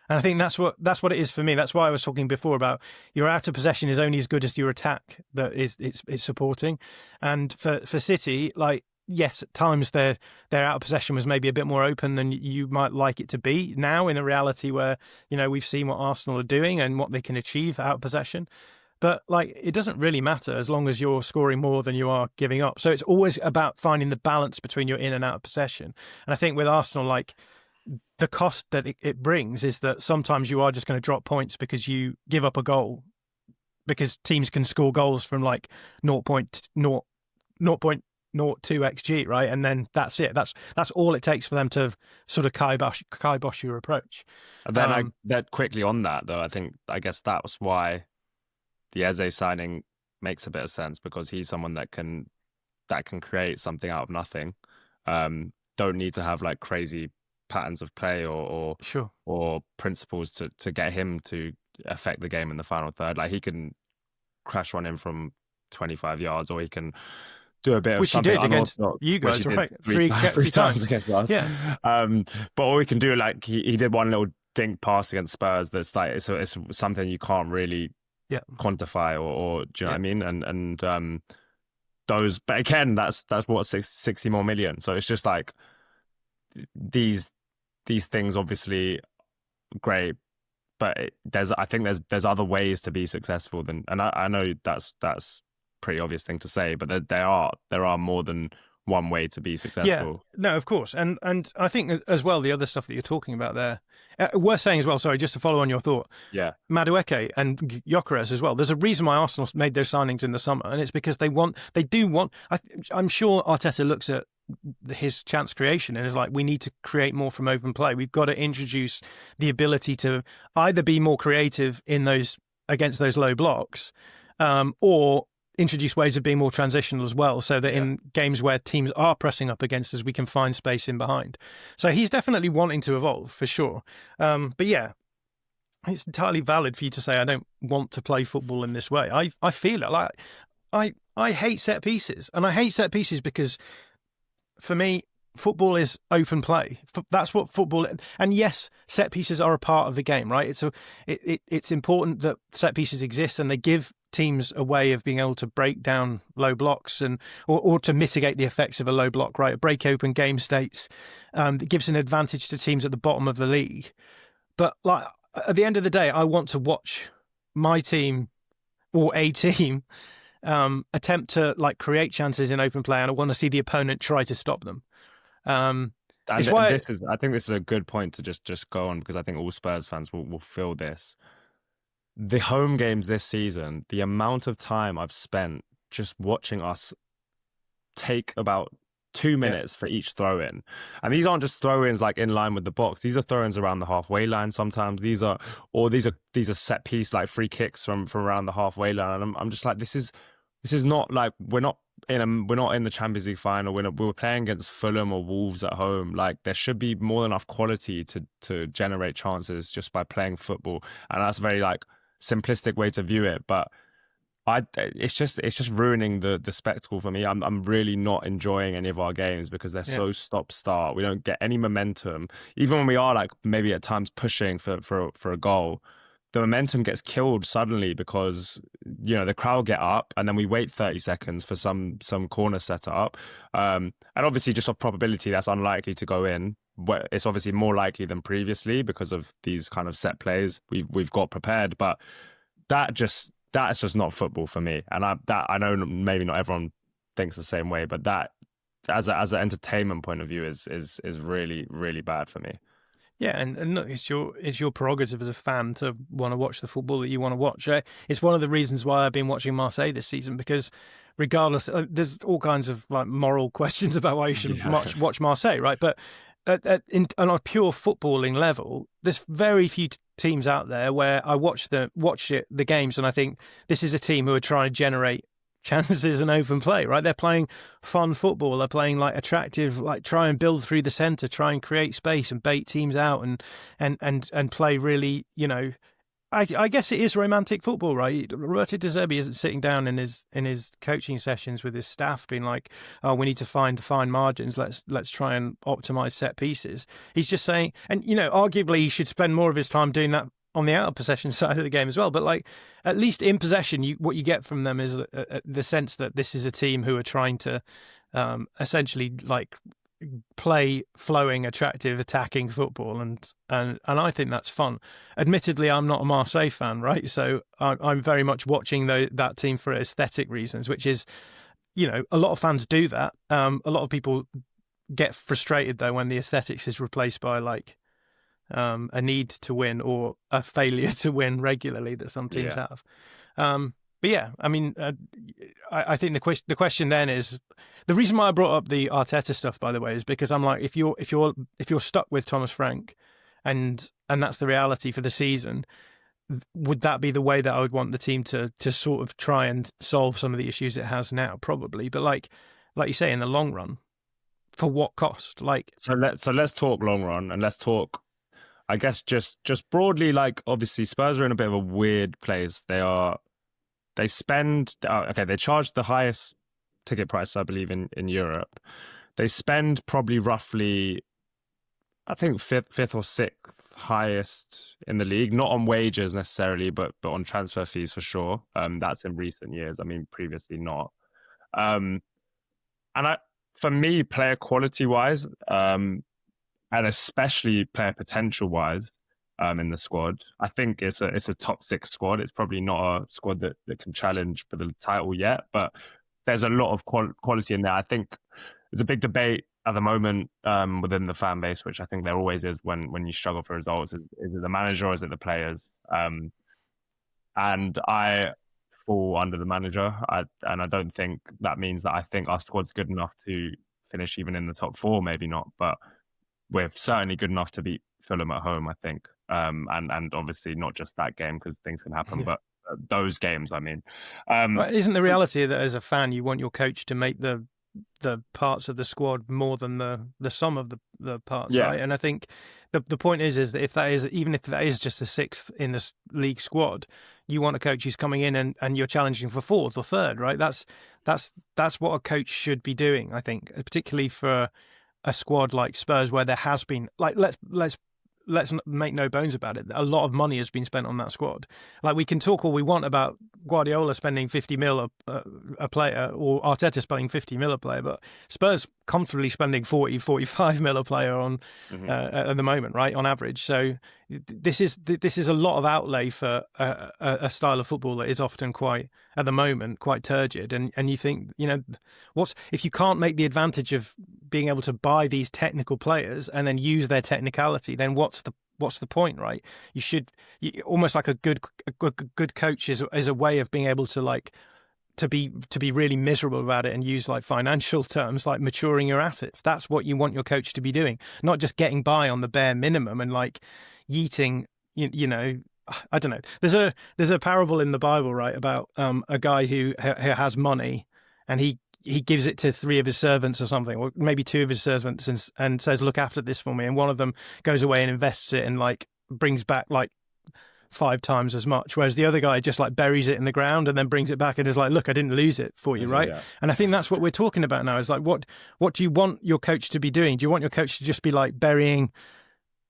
And I think that's what it is for me. That's why I was talking before about your out of possession is only as good as your attack that it's supporting. And for City, like, yes, at times their out of possession was maybe a bit more open than you might like it to be now in a reality where, we've seen what Arsenal are doing and what they can achieve out of possession. But like, it doesn't really matter as long as you're scoring more than you are giving up. So it's always about finding the balance between your in and out of possession. And I think with Arsenal, like, the cost that it brings is that sometimes you are just going to drop points because you give up a goal, because teams can score goals from like 0.02 XG, right? And then that's it. That's all it takes for them to sort of kibosh your approach. And then that quickly on that though, I guess that was why the Eze signing makes a bit of sense, because he's someone that can create something out of nothing. Don't need to have like crazy patterns of play or principles to get him to affect the game in the final third. Like, he can crash one in from 25 yards, or he can do a bit of something against you guys, right? Three times against us. Yeah. But all we can do, like, he did one little dink pass against Spurs that's like it's something you can't really quantify or do you know what I mean? And those, but again, that's what 60 more million. So it's just like these things obviously great, but I think there's other ways to be successful than, and I know that's pretty obvious thing to say, but there are more than one way to be successful. Yeah, no, of course. And I think as well, the other stuff that you're talking about there, worth saying as well, sorry, just to follow on your thought. Yeah. Madueke and Gyökeres as well. There's a reason why Arsenal made those signings in the summer, and it's because they do want, I'm sure Arteta looks at his chance creation and is like, we need to create more from open play. We've got to introduce the ability to either be more creative in those against those low blocks, or introduce ways of being more transitional as well, so that in games where teams are pressing up against us, we can find space in behind. So he's definitely wanting to evolve for sure. But yeah, it's entirely valid for you to say, I don't want to play football in this way. I feel it. Like, I hate set pieces, and I hate set pieces because for me, football is open play. That's what football. And yes, set pieces are a part of the game, right? It's important that set pieces exist, and they give teams a way of being able to break down low blocks and or to mitigate the effects of a low block, right? Break open game states. That gives an advantage to teams at the bottom of the league. But like, at the end of the day, I want to watch my team or a team attempt to like create chances in open play, and I want to see the opponent try to stop them. I think this is a good point to just go on, because I think all Spurs fans will feel this. The home games this season, the amount of time I've spent just watching us take about 2 minutes for each throw-in. And these aren't just throw-ins like in line with the box. These are throw-ins around the halfway line sometimes. These are set piece like free kicks from around the halfway line. And I'm just like, this is not like, we're not we're not in the Champions League final. We're playing against Fulham or Wolves at home. Like, there should be more than enough quality to generate chances just by playing football. And that's a very like simplistic way to view it, but it's just ruining the spectacle for me. I'm really not enjoying any of our games because they're so stop-start. We don't get any momentum. Even when we are like maybe at times pushing for a goal, the momentum gets killed suddenly because, you know, the crowd get up and then we wait 30 seconds for some corner set up. And obviously just off probability, that's unlikely to go in. It's obviously more likely than previously because of these kind of set plays we've got prepared. But that's just not football for me. And I know maybe not everyone thinks the same way, but that as an entertainment point of view is really, really bad for me. Yeah, and look, it's your prerogative as a fan to want to watch the football that you want to watch. It's one of the reasons why I've been watching Marseille this season, because regardless, there's all kinds of like moral questions about why you should watch Marseille, right? But on a pure footballing level, there's very few teams out there where I watch the games and I think this is a team who are trying to generate chances and open play, right? They're playing fun football. They're playing like attractive, like try and build through the centre, try and create space and bait teams out and play really, you know, I guess it is romantic football, right? Roberto De Zerbi isn't sitting down in his coaching sessions with his staff being like, oh, we need to find the fine margins. Let's try and optimize set pieces. He's just saying, and you know, arguably he should spend more of his time doing that on the out of possession side of the game as well. But like, at least in possession, what you get from them is the sense that this is a team who are trying to essentially like play flowing, attractive, attacking football, and I think that's fun. Admittedly, I'm not a Marseille fan, right? So I'm very much watching that team for aesthetic reasons, which is, you know, a lot of fans do that. A lot of people get frustrated though when the aesthetics is replaced by like a need to win or a failure to win regularly that some teams have. But yeah, I mean, I think the question then is, the reason why I brought up the Arteta stuff, by the way, is because I'm like, if you're stuck with Thomas Frank, and that's the reality for the season, would that be the way that I would want the team to sort of try and solve some of the issues it has now? Probably, but like you say, in the long run, for what cost? Like, so let's talk long run, and let's talk, I guess, just broadly. Like, obviously, Spurs are in a bit of a weird place. They charge the highest ticket price, I believe, in Europe. They spend probably roughly, I think, fifth or sixth highest in the league, not on wages necessarily, but on transfer fees for sure. That's in recent years. I mean, previously not. And for me, player quality wise, and especially player potential wise, in the squad, I think it's a top 6 squad. It's probably not a squad that can challenge for the title yet, but there's a lot of quality in there. I think there's a big debate at the moment within the fan base, which I think there always is when you struggle for results. Is it the manager or is it the players? And I fall under the manager, and I don't think that means that I think our squad's good enough to finish even in the top 4, maybe not, but we're certainly good enough to beat Fulham at home, I think. And obviously not just that game because things can happen, but those games, I mean. Isn't the reality that as a fan you want your coach to make the parts of the squad more than the sum of the parts, right? And I think the point is that if that is just a 6th in the league squad, you want a coach who's coming in and you're challenging for 4th or 3rd, right? That's what a coach should be doing, I think, particularly for a squad like Spurs, where there has been, like, let's make no bones about it, a lot of money has been spent on that squad. Like, we can talk all we want about Guardiola spending 50 mil a player, or Arteta spending 50 mil a player, but Spurs comfortably spending 40-45 mil a player on at the moment, right, on average. So this is a lot of outlay for a style of football that is often quite, at the moment, quite turgid. And you think, you know, if you can't make the advantage of being able to buy these technical players and then use their technicality, then what's the point, right? Almost like a good coach is a way of being able to, like, to be really miserable about it and use like financial terms, like maturing your assets. That's what you want your coach to be doing, not just getting by on the bare minimum and like yeeting, you know, I don't know. There's a parable in the Bible, right, about a guy who has money, and he he gives it to 3 of his servants or something, or maybe 2 of his servants, and says, look after this for me. And one of them goes away and invests it and like brings back like 5 times as much. Whereas the other guy just like buries it in the ground and then brings it back and is like, look, I didn't lose it for you. Right. Yeah. And I think that's what we're talking about now is like, what do you want your coach to be doing? Do you want your coach to just be like burying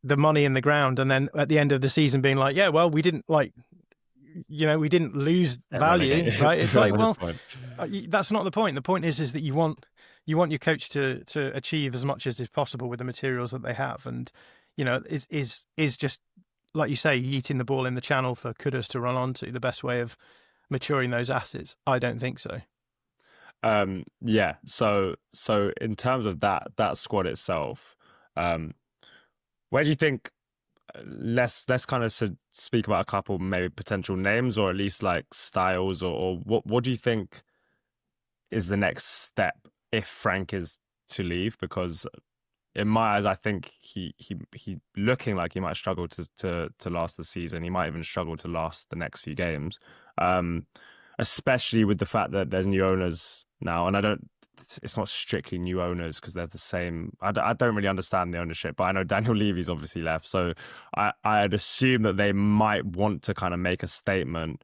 the money in the ground and then at the end of the season being like, yeah, well, we didn't like, we didn't lose value, right? It's like, well, that's not the point. The point is that you want your coach to achieve as much as is possible with the materials that they have, and is just like you say, eating the ball in the channel for Kudus to run onto the best way of maturing those assets. I don't think so. Yeah. So in terms of that squad itself, where do you think? Let's kind of speak about a couple maybe potential names or at least like styles or what do you think is the next step if Frank is to leave? Because in my eyes, I think he looking like he might struggle to last the season. He might even struggle to last the next few games, especially with the fact that there's new owners now, and it's not strictly new owners because they're the same. I don't really understand the ownership, but I know Daniel Levy's obviously left, so I'd assume that they might want to kind of make a statement,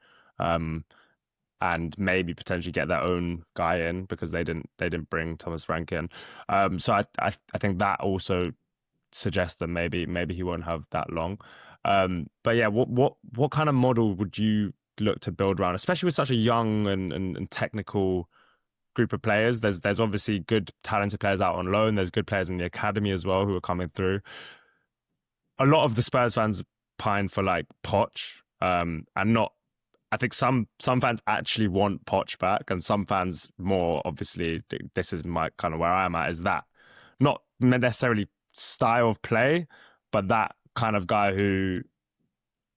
and maybe potentially get their own guy in because they didn't bring Thomas Frank in. So I think that also suggests that maybe he won't have that long. But yeah, what kind of model would you look to build around, especially with such a young and technical group of players? There's obviously good talented players out on loan. There's good players in the academy as well who are coming through. A lot of the Spurs fans pine for like Poch, and not. I think some fans actually want Poch back, and some fans more obviously. This is my kind of where I am at. Is that not necessarily style of play, but that kind of guy who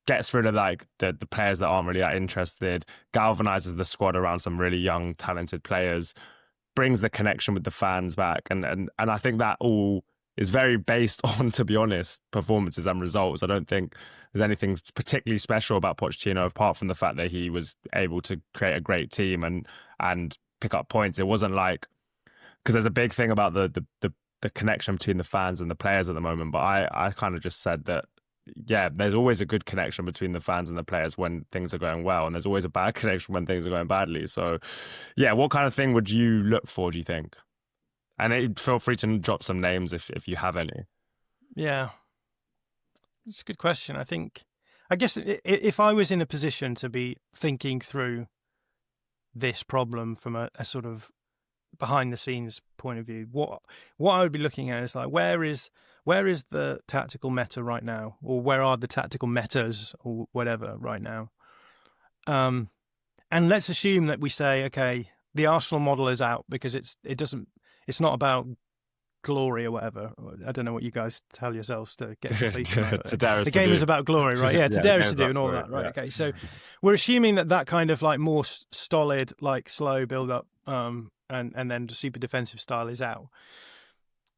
gets rid of like the players that aren't really that interested, galvanizes the squad around some really young, talented players, brings the connection with the fans back. And I think that all is very based on, to be honest, performances and results. I don't think there's anything particularly special about Pochettino apart from the fact that he was able to create a great team and pick up points. It wasn't like, because there's a big thing about the connection between the fans and the players at the moment, but I kind of just said that, yeah, there's always a good connection between the fans and the players when things are going well, and there's always a bad connection when things are going badly. So, yeah, what kind of thing would you look for, do you think? And feel free to drop some names if you have any. Yeah, it's a good question. I guess if I was in a position to be thinking through this problem from a sort of behind the scenes point of view, what I would be looking at is like, where is the tactical meta right now, or where are the tactical metas or whatever right now? And let's assume that we say, okay, the Arsenal model is out because it's not about glory or whatever. I don't know what you guys tell yourselves to get to sleep. The game is about glory, right? Yeah, to dare is to do and all that, right? Yeah. Okay, so we're assuming that kind of like more stolid, like slow build up, and then the super defensive style is out.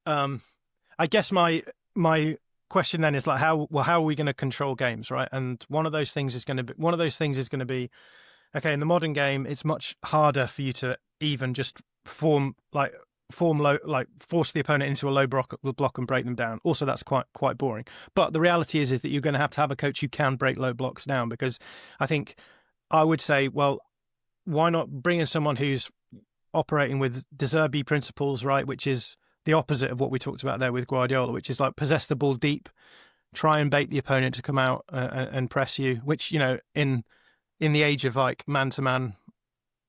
I guess my question then is like, how are we going to control games, right? And one of those things is going to be, okay, in the modern game, it's much harder for you to even just force the opponent into a low block and break them down. Also, that's quite boring. But the reality is that you're going to have a coach who can break low blocks down, because I think I would say, well, why not bring in someone who's operating with De Zerbi principles, right? Which is the opposite of what we talked about there with Guardiola, which is like possess the ball deep, try and bait the opponent to come out and press you, which, in the age of like man-to-man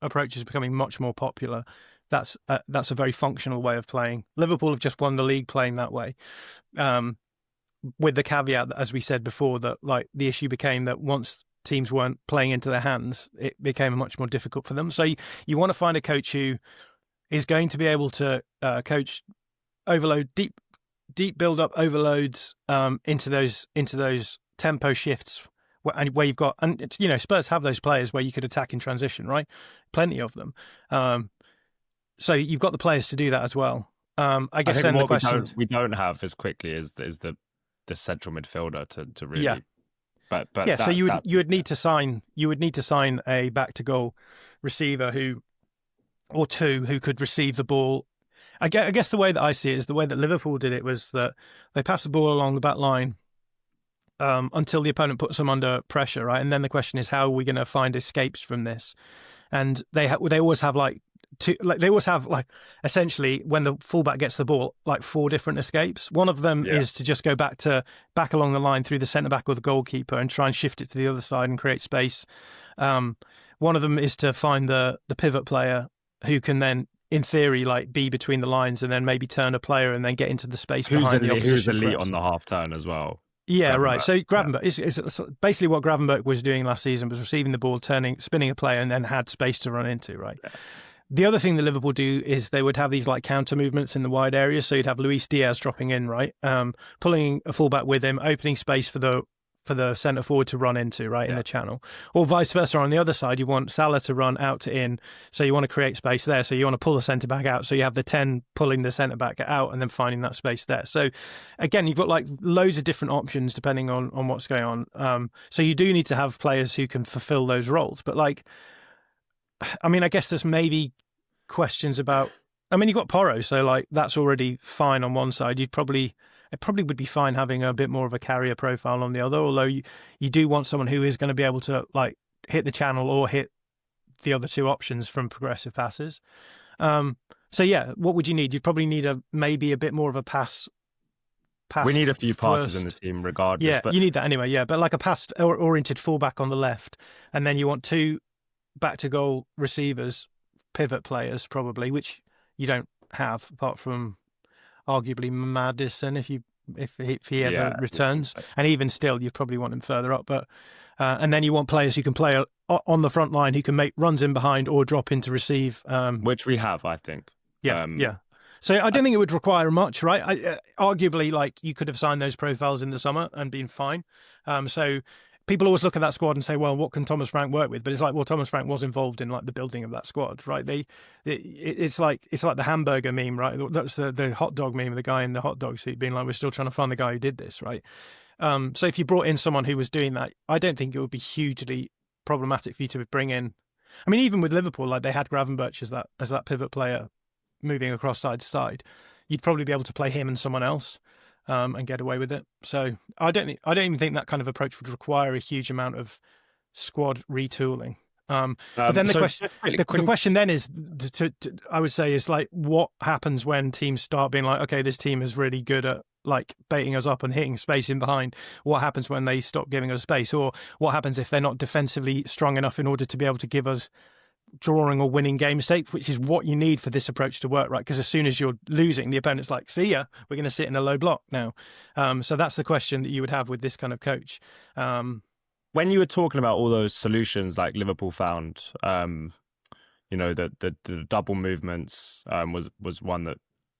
approaches becoming much more popular, that's a very functional way of playing. Liverpool have just won the league playing that way, with the caveat that, as we said before, that like the issue became that once teams weren't playing into their hands, it became much more difficult for them. So you want to find a coach who is going to be able to coach overload, deep build up overloads into those tempo shifts where you've got, and Spurs have those players where you could attack in transition, right? Plenty of them. So you've got the players to do that as well. I guess then the question we don't have as quickly is the central midfielder to really. Yeah. But yeah, so you would need to sign a back to goal receiver who or two who could receive the ball. I guess the way that I see it is the way that Liverpool did it was that they passed the ball along the back line until the opponent puts them under pressure, right? And then the question is, how are we going to find escapes from this? And they always have essentially when the fullback gets the ball, like 4 different escapes. One of them is to just go back along the line through the centre back or the goalkeeper and try and shift it to the other side and create space. One of them is to find the pivot player who can then, in theory, like be between the lines and then maybe turn a player and then get into the space behind the opposition. Who's elite press. on the half turn as well. Yeah, right. So Gravenberch is basically what Gravenberch was doing last season, was receiving the ball, spinning a player, and then had space to run into, right? Yeah. The other thing that Liverpool do is they would have these like counter movements in the wide areas. So you'd have Luis Diaz dropping in, right? Pulling a fullback with him, opening space for the centre forward to run into, right, in the channel. Or vice versa, on the other side, you want Salah to run out to in, so you want to create space there. So you want to pull the centre back out, so you have the 10 pulling the centre back out and then finding that space there. So again, you've got like loads of different options depending on what's going on. So you do need to have players who can fulfil those roles. But like, I mean, I guess there's maybe questions about, I mean, you've got Porro, so like that's already fine on one side. It probably would be fine having a bit more of a carrier profile on the other, although you do want someone who is going to be able to like hit the channel or hit the other 2 options from progressive passes. So yeah, what would you need? You'd probably need maybe a bit more of a pass. We need a few passes in the team regardless. Yeah, you need that anyway, yeah. But like a pass-oriented fullback on the left, and then you want 2 back-to-goal receivers, pivot players probably, which you don't have apart from arguably Maddison if he ever returns, and even still you probably want him further up. But and then you want players who can play on the front line, who can make runs in behind or drop in to receive, which we have, I think. Yeah. So I don't think it would require much, right? Arguably, like you could have signed those profiles in the summer and been fine. So people always look at that squad and say, well, what can Thomas Frank work with? But it's like, well, Thomas Frank was involved in like the building of that squad, right? It's like the hamburger meme, right? That's the hot dog meme of the guy in the hot dog suit being like, we're still trying to find the guy who did this, right? So if you brought in someone who was doing that, I don't think it would be hugely problematic for you to bring in. I mean, even with Liverpool, like they had Gravenberch as that pivot player moving across side to side. You'd probably be able to play him and someone else. And get away with it. So I don't even think that kind of approach would require a huge amount of squad retooling. But then the question then is, I would say, is like, what happens when teams start being like, okay, this team is really good at like baiting us up and hitting space in behind. What happens when they stop giving us space? Or what happens if they're not defensively strong enough in order to be able to give us drawing or winning game state, which is what you need for this approach to work, right? Because as soon as you're losing, the opponent's like, see ya, we're going to sit in a low block now. So that's the question that you would have with this kind of coach. When you were talking about all those solutions like Liverpool found, the double movements was one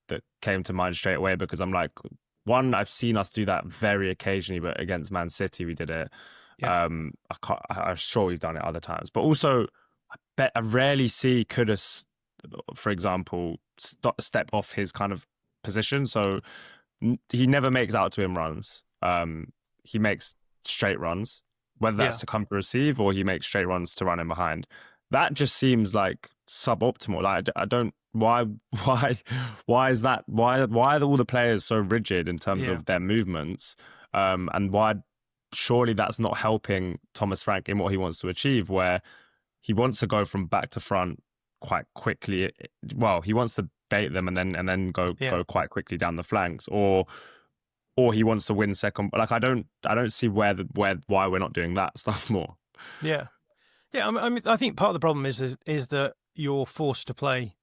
that came to mind straight away, because I'm like, one, I've seen us do that very occasionally, but against Man City we did it. Yeah. I'm sure we've done it other times, but also I rarely see Kudus, for example, step off his kind of position. So he never makes out to him runs. He makes straight runs, whether that's to come to receive or he makes straight runs to run in behind. That just seems like suboptimal. Like I don't. Why is that? Why are all the players so rigid in terms of their movements? And why? Surely that's not helping Thomas Frank in what he wants to achieve, where he wants to go from back to front quite quickly. Well, he wants to bait them and then go quite quickly down the flanks, or he wants to win second. Like I don't see why we're not doing that stuff more. Yeah. I mean, I think part of the problem is that you're forced to play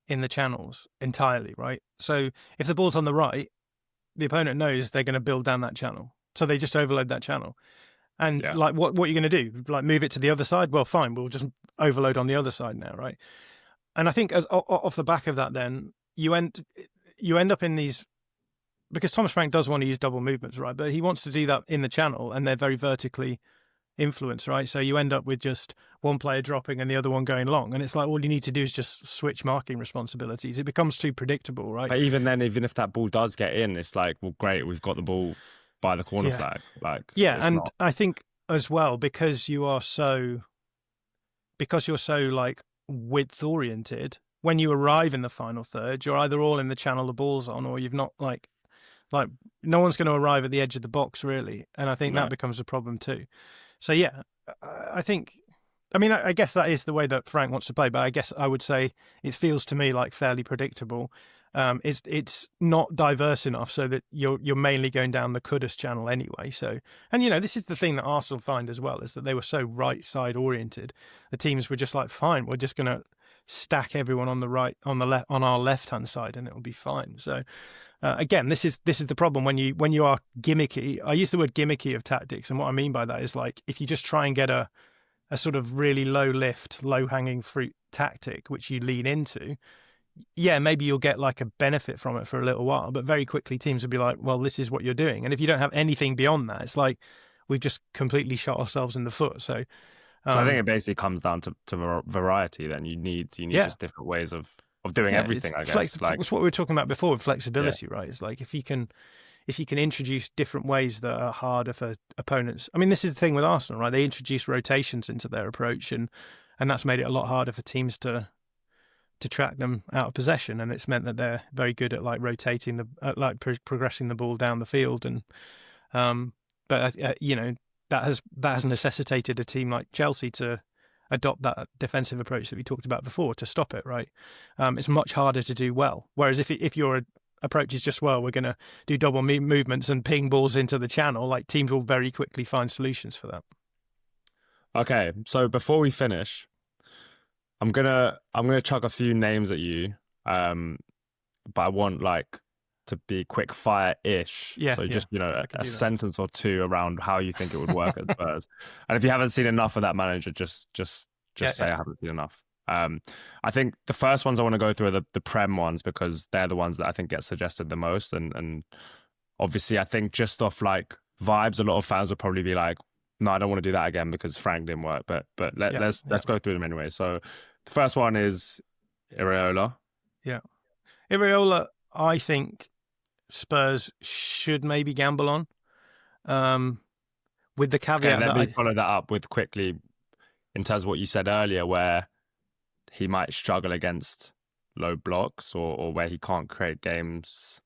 in the channels entirely, right? So if the ball's on the right, the opponent knows they're going to build down that channel, so they just overload that channel. And like, what are you going to do? Like, move it to the other side? Well, fine, we'll just overload on the other side now, right? And I think off the back of that, then you end up in these, because Thomas Frank does want to use double movements, right? But he wants to do that in the channel, and they're very vertically influenced, right? So you end up with just one player dropping and the other one going long, and it's like all you need to do is just switch marking responsibilities. It becomes too predictable, right? But even then, even if that ball does get in, it's like, well, great, we've got the ball by the corner flag. Like, and I think as well, because you're so like width oriented, when you arrive in the final third, you're either all in the channel the ball's on, or you've not like no one's going to arrive at the edge of the box really, and I think No. that becomes a problem too. So yeah, I think. I mean, I guess that is the way that Frank wants to play, but I guess I would say it feels to me like fairly predictable. It's not diverse enough so that you're mainly going down the Kudus channel anyway. So, and this is the thing that Arsenal find as well, is that they were so right side oriented. The teams were just like, fine, we're just going to stack everyone on the right, on the left, on our left hand side, and it'll be fine. So, again, this is the problem when you are gimmicky. I use the word gimmicky of tactics, and what I mean by that is like if you just try and get a sort of really low lift, low hanging fruit tactic, which you lean into, yeah, maybe you'll get like a benefit from it for a little while, but very quickly teams will be like, well, this is what you're doing. And if you don't have anything beyond that, it's like we've just completely shot ourselves in the foot. So I think it basically comes down to variety. Then you need just different ways of doing everything, I guess. It's what we were talking about before with flexibility, right? It's like if you can introduce different ways that are harder for opponents. I mean, this is the thing with Arsenal, right? They introduce rotations into their approach, and that's made it a lot harder for teams to track them out of possession, and it's meant that they're very good at like rotating progressing the ball down the field, and but that has necessitated a team like Chelsea to adopt that defensive approach that we talked about before to stop it, right? It's much harder to do well. Whereas if your approach is just, well, we're going to do double movements and ping balls into the channel, like teams will very quickly find solutions for that. Okay, so before we finish, I'm gonna chuck a few names at you, but I want like to be quick fire-ish. Yeah, so just a sentence or two around how you think it would work at Spurs. And if you haven't seen enough of that manager, just say I haven't seen enough. I think the first ones I want to go through are the Prem ones, because they're the ones that I think get suggested the most. And obviously, I think just off like vibes, a lot of fans would probably be like, no, I don't want to do that again because Frank didn't work. But let's go through them anyway. So the first one is Iraola. Yeah. Iraola, I think Spurs should maybe gamble on, with the caveat let me follow that up with quickly in terms of what you said earlier, where he might struggle against low blocks or where he can't create games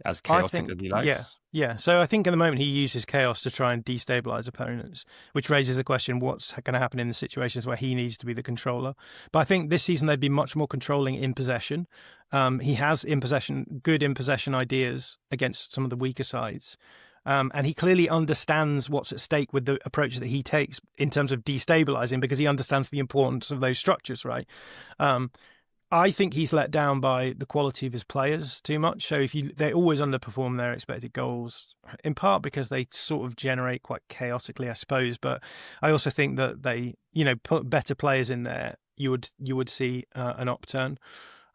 as chaotic as he likes. Yeah. So I think at the moment he uses chaos to try and destabilize opponents, which raises the question, what's going to happen in the situations where he needs to be the controller? But I think this season they'd be much more controlling in possession. He has good in possession ideas against some of the weaker sides. And he clearly understands what's at stake with the approach that he takes in terms of destabilizing, because he understands the importance of those structures, right? I think he's let down by the quality of his players too much. So they always underperform their expected goals, in part because they sort of generate quite chaotically, I suppose. But I also think that they, put better players in there, you would see an upturn.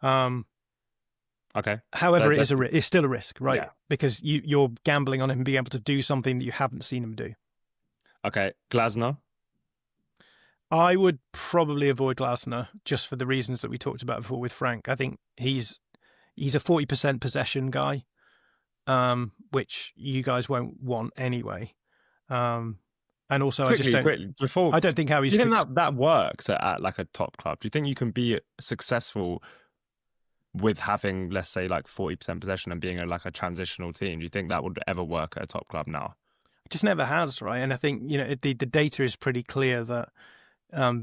Okay. However, it's still a risk, right? Yeah. Because you're gambling on him being able to do something that you haven't seen him do. Okay, Glasner. I would probably avoid Glasner just for the reasons that we talked about before with Frank. I think he's a 40% possession guy, which you guys won't want anyway. And also, I don't think how he's. Do you think that works at like a top club? Do you think you can be successful with having, let's say, like 40% possession and being like a transitional team? Do you think that would ever work at a top club now? It just never has, right? And I think the data is pretty clear that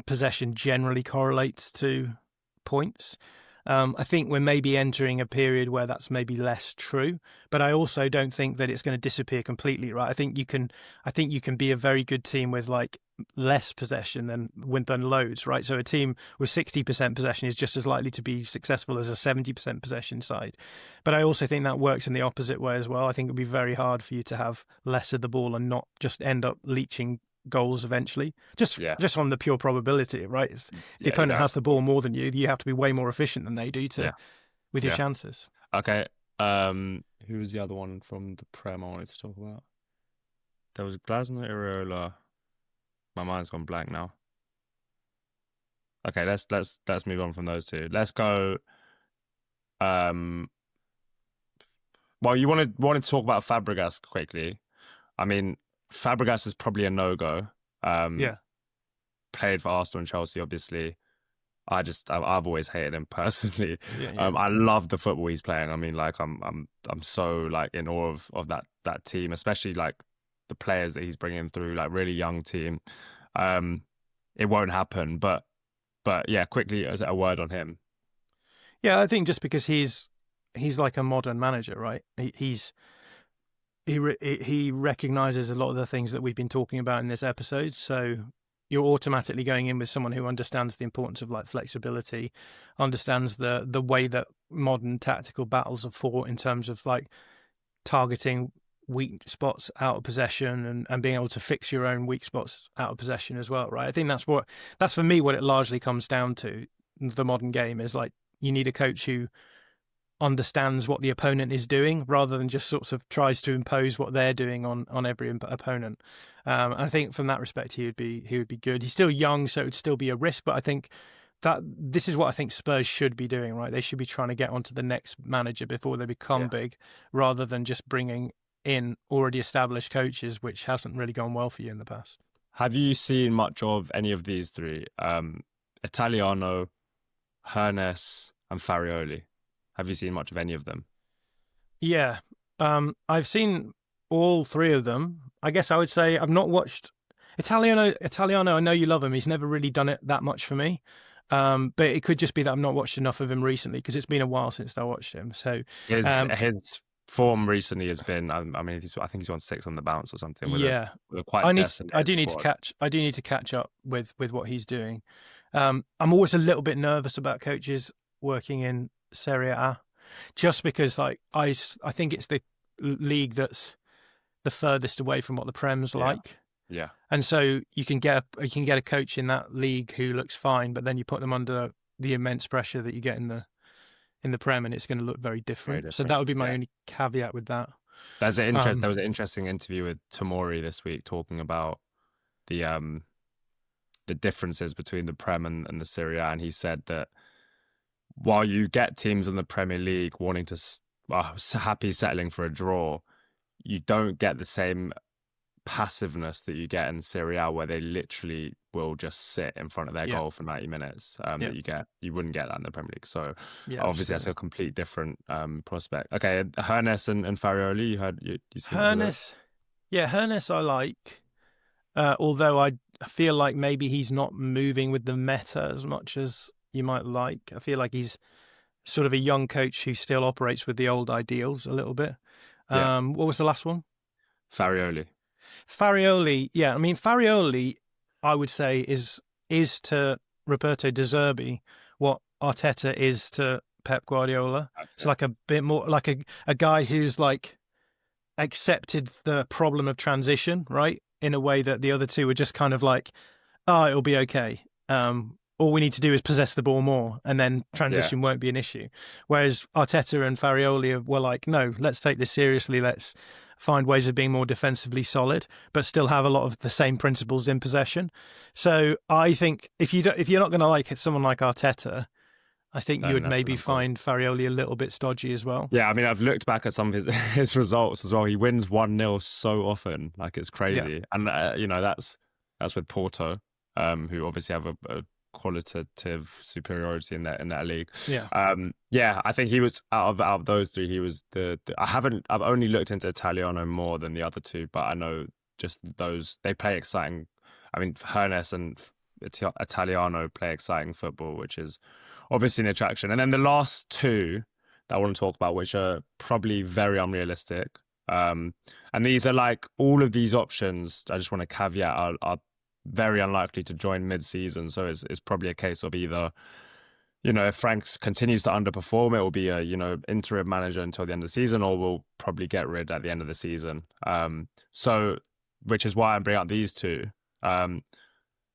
possession generally correlates to points. I think we're maybe entering a period where that's maybe less true, but I also don't think that it's going to disappear completely, right? I think you can be a very good team with like less possession than loads, right? So a team with 60% possession is just as likely to be successful as a 70% possession side. But I also think that works in the opposite way as well. I think it would be very hard for you to have less of the ball and not just end up leaching goals eventually, just on the pure probability, right? If the opponent has the ball more than you have to be way more efficient than they do with your chances. Okay. Who was the other one from the Prem I wanted to talk about? There was Glasner, Iraola. My mind's gone blank now. Okay, let's move on from those two. Let's go. Well, you wanted to talk about Fabregas quickly. I mean, Fabregas is probably a no-go. Played for Arsenal and Chelsea, obviously. I've always hated him personally. Yeah. I love the football he's playing. I mean, like I'm so like in awe of that team, especially like the players that he's bringing through, like really young team. Um, it won't happen, but yeah, quickly as a word on him. Yeah, I think just because he's like a modern manager, right? He recognizes a lot of the things that we've been talking about in this episode. So you're automatically going in with someone who understands the importance of like flexibility, understands the way that modern tactical battles are fought in terms of like targeting weak spots out of possession and being able to fix your own weak spots out of possession as well, right? I think that's for me what it largely comes down to. The modern game is like you need a coach who understands what the opponent is doing rather than just sort of tries to impose what they're doing on every opponent. I think from that respect, he would be good. He's still young, so it would still be a risk, but I think that this is what I think Spurs should be doing, right? They should be trying to get onto the next manager before they become Yeah. big, rather than just bringing in already established coaches, which hasn't really gone well for you in the past. Have you seen much of any of these three? Italiano, Hernes, and Farioli. Have you seen much of any of them? Yeah, I've seen all three of them. I guess I would say I've not watched Italiano. I know you love him. He's never really done it that much for me. But it could just be that I've not watched enough of him recently because it's been a while since I watched him. So His form recently has been. I mean, I think he's on 6 on the bounce or something. Yeah, with a quite decimated I do need squad. to catch. I do need to catch up with what he's doing. I'm always a little bit nervous about coaches working in Serie A, just because like I think it's the league that's the furthest away from what the Prem's Yeah. like. Yeah, And so you can get a coach in that league who looks fine, but then you put them under the immense pressure that you get in the Prem, and it's going to look very different. So that would be my Yeah. only caveat with that. There was an interesting interview with Tomori this week talking about the differences between the Prem and the Serie A, and he said that while you get teams in the Premier League wanting to happy settling for a draw, you don't get the same passiveness that you get in Serie A, where they literally will just sit in front of their goal for 90 minutes. That you wouldn't get that in the Premier League. So obviously that's a complete different prospect. Okay, Hernes and Farioli, you see Hernes, Hernes I like, although I feel like maybe he's not moving with the meta as much as you might like. I feel like he's sort of a young coach who still operates with the old ideals a little bit. What was the last one? Farioli. Yeah. I mean, Farioli, I would say is to Roberto De Zerbi what Arteta is to Pep Guardiola. Okay. It's like a bit more like a guy who's like accepted the problem of transition, right? In a way that the other two were just kind of like, oh, it'll be okay. All we need to do is possess the ball more, and then transition won't be an issue. Whereas Arteta and Farioli were like, no, let's take this seriously. Let's find ways of being more defensively solid, but still have a lot of the same principles in possession. So I think if you're not going to like someone like Arteta, I think you would maybe find Farioli a little bit stodgy as well. Yeah, I mean, I've looked back at some of his results as well. He wins 1-0 so often, like it's crazy. And that's with Porto, who obviously have a qualitative superiority in that league. I think he was out of those three, he was I've only looked into Italiano more than the other two, but I know just those, they play exciting. I mean, Hernes and Italiano play exciting football, which is obviously an attraction. And then the last two that I want to talk about, which are probably very unrealistic, and these are like all of these options, I just want to caveat, are very unlikely to join mid-season. So it's probably a case of either, if Franks continues to underperform, it will be a, interim manager until the end of the season, or we'll probably get rid at the end of the season. So, which is why I bring up these two.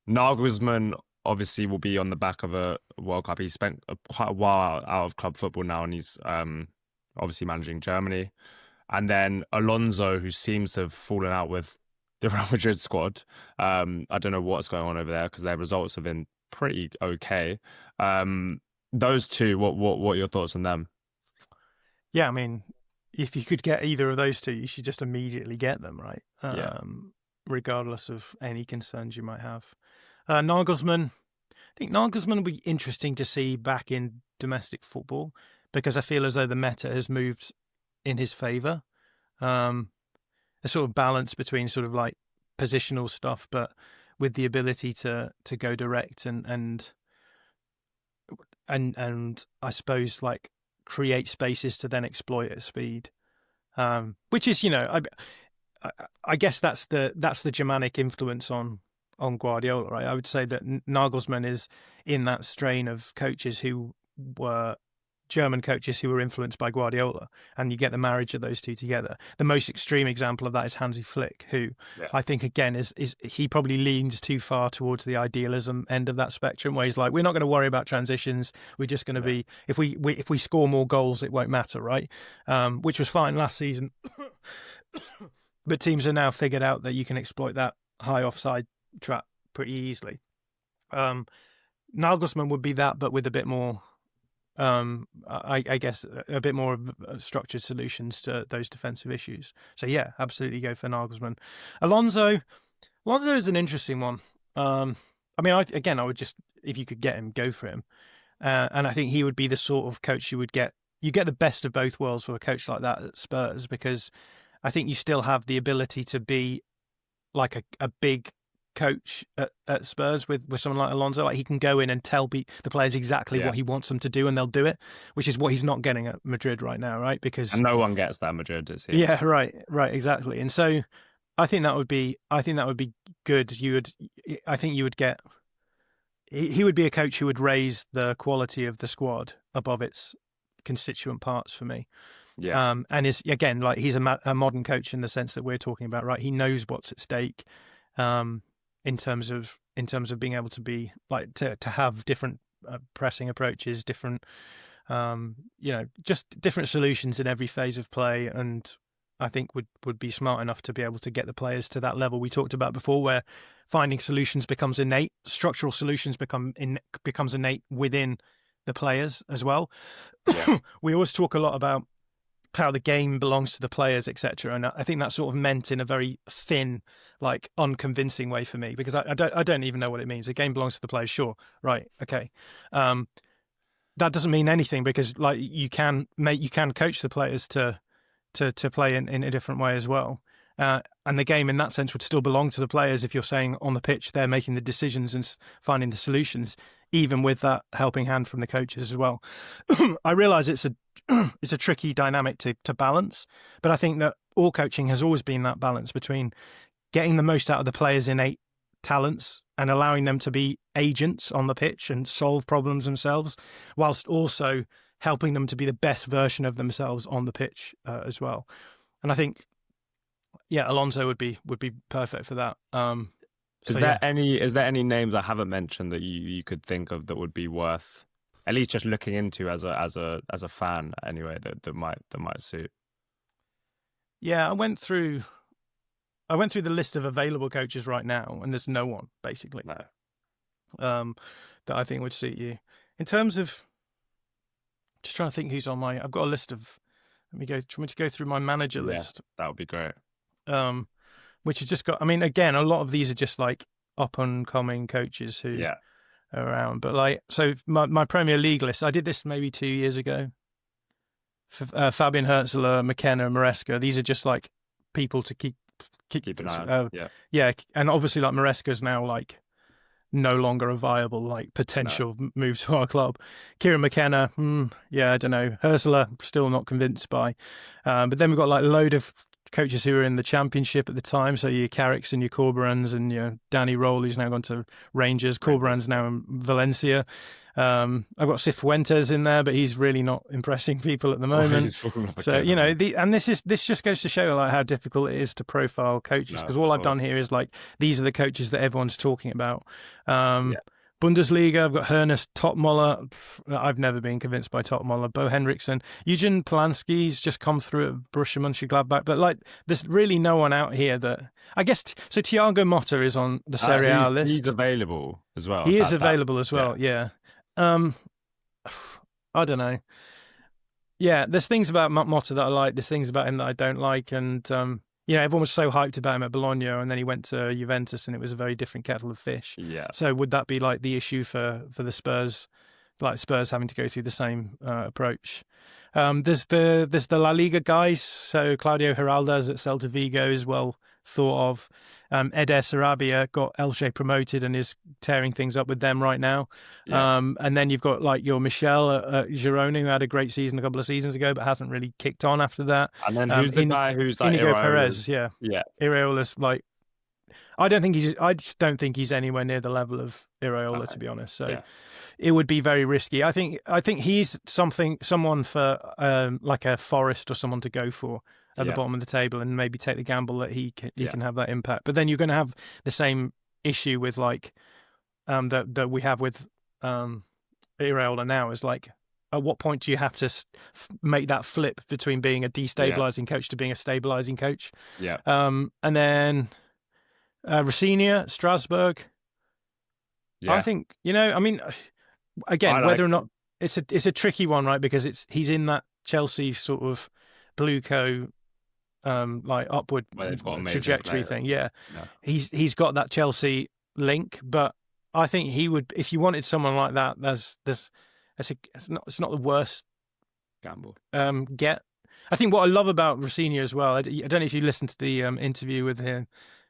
Nagelsmann obviously will be on the back of a World Cup. He spent quite a while out of club football now, and he's obviously managing Germany. And then Alonso, who seems to have fallen out with the Real Madrid squad. I don't know what's going on over there because their results have been pretty okay. Those two, what are your thoughts on them? Yeah, I mean, if you could get either of those two, you should just immediately get them, right? Regardless of any concerns you might have. Nagelsmann, think Nagelsmann would be interesting to see back in domestic football because I feel as though the meta has moved in his favour. A sort of balance between sort of like positional stuff, but with the ability to go direct and I suppose like create spaces to then exploit at speed. Which is, I guess that's the Germanic influence on Guardiola, right? I would say that Nagelsmann is in that strain of coaches who were German coaches who were influenced by Guardiola, and you get the marriage of those two together. The most extreme example of that is Hansi Flick, who I think again is he probably leans too far towards the idealism end of that spectrum, where he's like, we're not going to worry about transitions. We're just going to be if we score more goals, it won't matter, right? Which was fine last season, but teams have now figured out that you can exploit that high offside trap pretty easily. Nagelsmann would be that, but with a bit more. I guess a bit more structured solutions to those defensive issues. So yeah, absolutely go for Nagelsmann. Alonso is an interesting one. I mean, I would just, if you could get him, go for him. And I think he would be the sort of coach you get the best of both worlds with a coach like that at Spurs, because I think you still have the ability to be like a big coach at Spurs with someone like Alonso. Like he can go in and tell the players exactly what he wants them to do, and they'll do it, which is what he's not getting at Madrid right now, right? Because and no one gets that at Madrid, is he? Yeah, right, exactly. And so I think that would be good. I think you would get. He would be a coach who would raise the quality of the squad above its constituent parts for me. Yeah. And is again like he's a modern coach in the sense that we're talking about, right? He knows what's at stake. In terms of being able to be like to have different pressing approaches, different just different solutions in every phase of play, and I think would be smart enough to be able to get the players to that level we talked about before, where finding solutions becomes innate, structural solutions becomes innate within the players as well. Yeah. We always talk a lot about how the game belongs to the players, etc. And I think that's sort of meant in a very thin, like unconvincing way for me, because I don't even know what it means. The game belongs to the players, sure, right, okay. That doesn't mean anything, because like you can coach the players to play in a different way as well. And the game in that sense would still belong to the players if you're saying on the pitch they're making the decisions and finding the solutions, even with that helping hand from the coaches as well. I realise it's a tricky dynamic to balance, but I think that all coaching has always been that balance between getting the most out of the players' innate talents and allowing them to be agents on the pitch and solve problems themselves, whilst also helping them to be the best version of themselves on the pitch as well. And I think, Alonso would be perfect for that. Is there any names I haven't mentioned that you could think of that would be worth at least just looking into as a fan anyway, that might suit? Yeah, I went through the list of available coaches right now, and there's no one basically that I think would suit you. In terms of just trying to think who's on I've got a list of. Do you want me to go through my manager list? That would be great. Which has just got. I mean, again, a lot of these are just like up and coming coaches who are around. But like, so my Premier League list, I did this maybe 2 years ago. Fabian Hürzeler, McKenna, Maresca. These are just like people to keep an eye on. Yeah, and obviously like Maresca's now like no longer a viable like potential move to our club. Kieran McKenna, I don't know. Hürzeler, still not convinced by. But then we've got like a load of coaches who were in the Championship at the time, so your Carricks and your Corberans and your Danny Roll, who's now gone to Rangers. Corberan's now in Valencia. I've got Cifuentes in there, but he's really not impressing people at the moment. So this just goes to show like how difficult it is to profile coaches, because all I've done here is like these are the coaches that everyone's talking about. Bundesliga, I've got Hernes Topmoller. I've never been convinced by Topmoller. Bo Henriksen. Eugen Polanski's just come through at Borussia Mönchengladbach. But like, there's really no one out here that... I guess... So Thiago Motta is on the Serie A list. He's available as well. He is available as well, yeah. I don't know. Yeah, there's things about Motta that I like. There's things about him that I don't like. And everyone was so hyped about him at Bologna, and then he went to Juventus, and it was a very different kettle of fish. Yeah. So would that be like the issue for the Spurs, like Spurs having to go through the same approach? There's the La Liga guys. So Claudio Giraldes at Celta Vigo is well thought of. Eder Sarabia got Elche promoted and is tearing things up with them right now. Yeah. And then you've got like your Michel at Girona, who had a great season a couple of seasons ago, but hasn't really kicked on after that. And then who's the guy who's like Inigo Iraola's? Perez, yeah. Yeah. Iraola's like, I just don't think he's anywhere near the level of Iraola, to be honest. So it would be very risky. I think he's someone for like a Forest or someone to go for at the bottom of the table, and maybe take the gamble that he can have that impact. But then you're going to have the same issue with like that we have with Iraola now, is like, at what point do you have to make that flip between being a destabilizing coach to being a stabilizing coach? Yeah. And then Rosenior, Strasbourg. Yeah. I think, I mean, again, whether or not it's a tricky one, right? Because he's in that Chelsea sort of Blueco like upward trajectory thing. Yeah. He's got that Chelsea link, but I think he would, if you wanted someone like that, it's not the worst gamble. Get. I think what I love about Rosenior as well, I don't know if you listened to the interview with him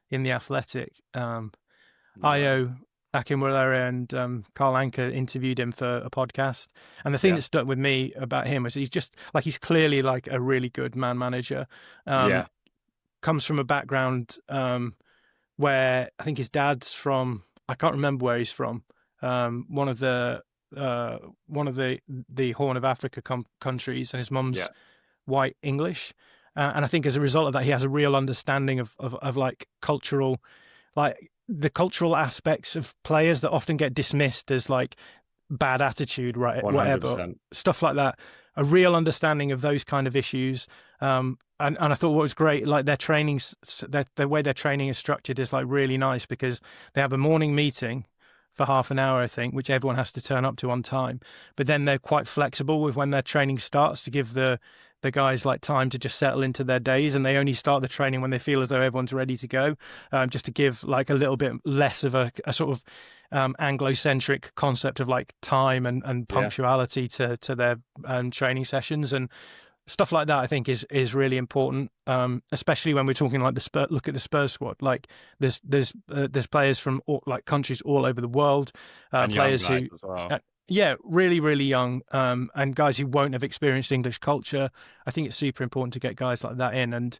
in The Athletic. Ayo Akinwolere and Carl Anker interviewed him for a podcast. And the thing that stuck with me about him was he's clearly like a really good man manager. Comes from a background where I think his dad's from, I can't remember where he's from. One of the Horn of Africa countries, and his mum's white English. And I think as a result of that, he has a real understanding of like cultural, like the cultural aspects of players that often get dismissed as like bad attitude, right? 100%. Whatever, stuff like that. A real understanding of those kind of issues. And I thought what was great, like their trainings, the way their training is structured is like really nice, because they have a morning meeting for half an hour, I think, which everyone has to turn up to on time. But then they're quite flexible with when their training starts, to give the guys like time to just settle into their days, and they only start the training when they feel as though everyone's ready to go, just to give like a little bit less of a sort of Anglo-centric concept of like time and punctuality to their training sessions and stuff like that. I think is really important, especially when we're talking like look at the Spurs squad. Like there's players from like countries all over the world, players who as well. Really, really young, and guys who won't have experienced English culture. I think it's super important to get guys like that in. And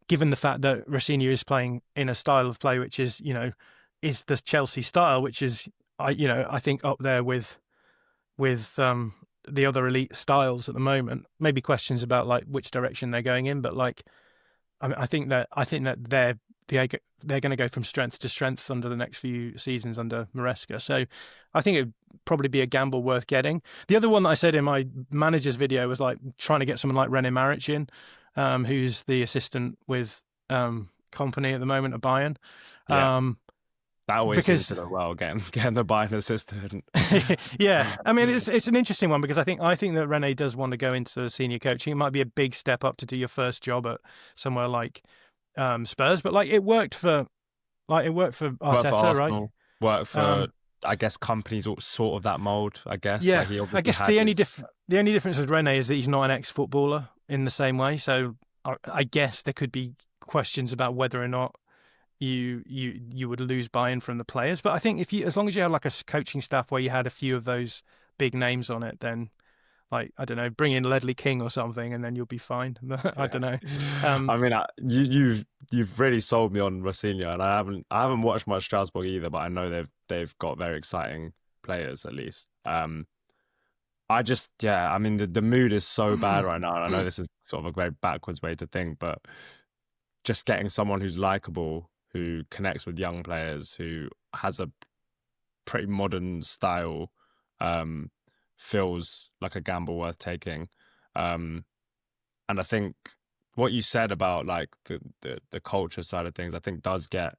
given the fact that Rosenior is playing in a style of play which is, is the Chelsea style, which is, I think up there with the other elite styles at the moment. Maybe questions about like which direction they're going in, but like, I think that they're going to go from strength to strength under the next few seasons under Maresca. So I think it'd probably be a gamble worth getting. The other one that I said in my manager's video was like trying to get someone like René Maric in, who's the assistant with Company at the moment at Bayern. That always seems to go well, getting the Bayern assistant. Yeah, I mean it's an interesting one, because I think that René does want to go into senior coaching. It might be a big step up to do your first job at somewhere like Spurs, but like it worked for Arteta, right? Worked for I guess companies sort of that mold. I guess. Yeah, like I guess the only difference with René is that he's not an ex-footballer in the same way. So I guess there could be questions about whether or not you would lose buy-in from the players. But I think as long as you had like a coaching staff where you had a few of those big names on it, then like, I don't know, bring in Ledley King or something, and then you'll be fine. I don't know. I mean, you've really sold me on Rosenior, and I haven't watched much Strasbourg either, but I know they've got very exciting players at least. I mean the mood is so bad right now, and I know this is sort of a very backwards way to think, but just getting someone who's likable, who connects with young players, who has a pretty modern style, feels like a gamble worth taking. And I think what you said about like the culture side of things, I think does get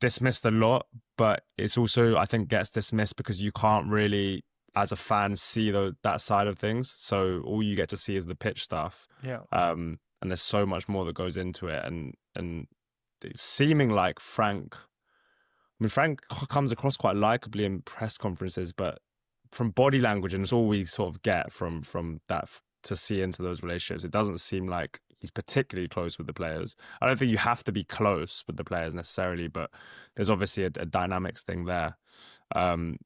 dismissed a lot, but it's also, I think, gets dismissed because you can't really, as a fan, see that side of things. So all you get to see is the pitch stuff. Yeah. And there's so much more that goes into it. And and it's seeming like Frank. I mean, Frank comes across quite likably in press conferences, but from body language, and it's all we sort of get from that to see into those relationships, it doesn't seem like he's particularly close with the players. I don't think you have to be close with the players necessarily, but there's obviously a dynamics thing there.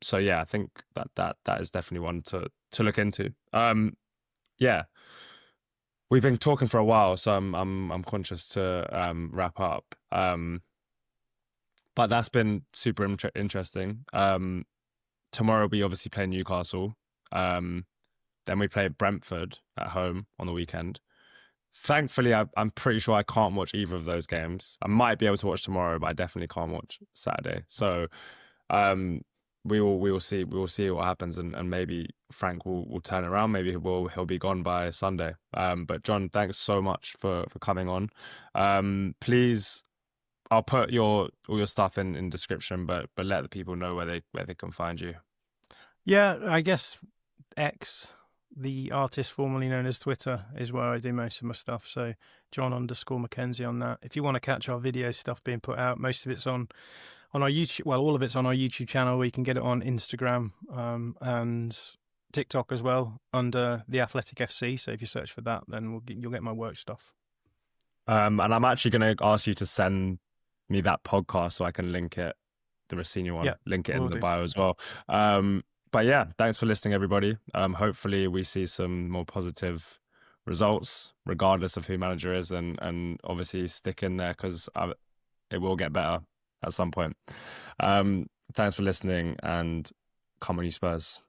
So yeah, I think that is definitely one to look into. Yeah, we've been talking for a while, so I'm conscious to wrap up. But that's been super interesting. Tomorrow we obviously play Newcastle. Then we play Brentford at home on the weekend. Thankfully, I'm pretty sure I can't watch either of those games. I might be able to watch tomorrow, but I definitely can't watch Saturday. So we will see what happens, and maybe Frank will turn around. Maybe he'll be gone by Sunday. But Jon, thanks so much for coming on. Please, I'll put all your stuff in description, but let the people know where they can find you. Yeah, I guess X, the artist formerly known as Twitter, is where I do most of my stuff. So Jon_Mackenzie on that. If you want to catch our video stuff being put out, most of it's on our YouTube. Well, all of it's on our YouTube channel. You can get it on Instagram and TikTok as well under The Athletic FC. So if you search for that, then you'll get my work stuff. And I'm actually going to ask you to send me that podcast so I can link it, the Rossini one, link it in the bio as well. But yeah, thanks for listening, everybody. Hopefully we see some more positive results, regardless of who manager is, and obviously stick in there because it will get better at some point. Thanks for listening, and come on, you Spurs.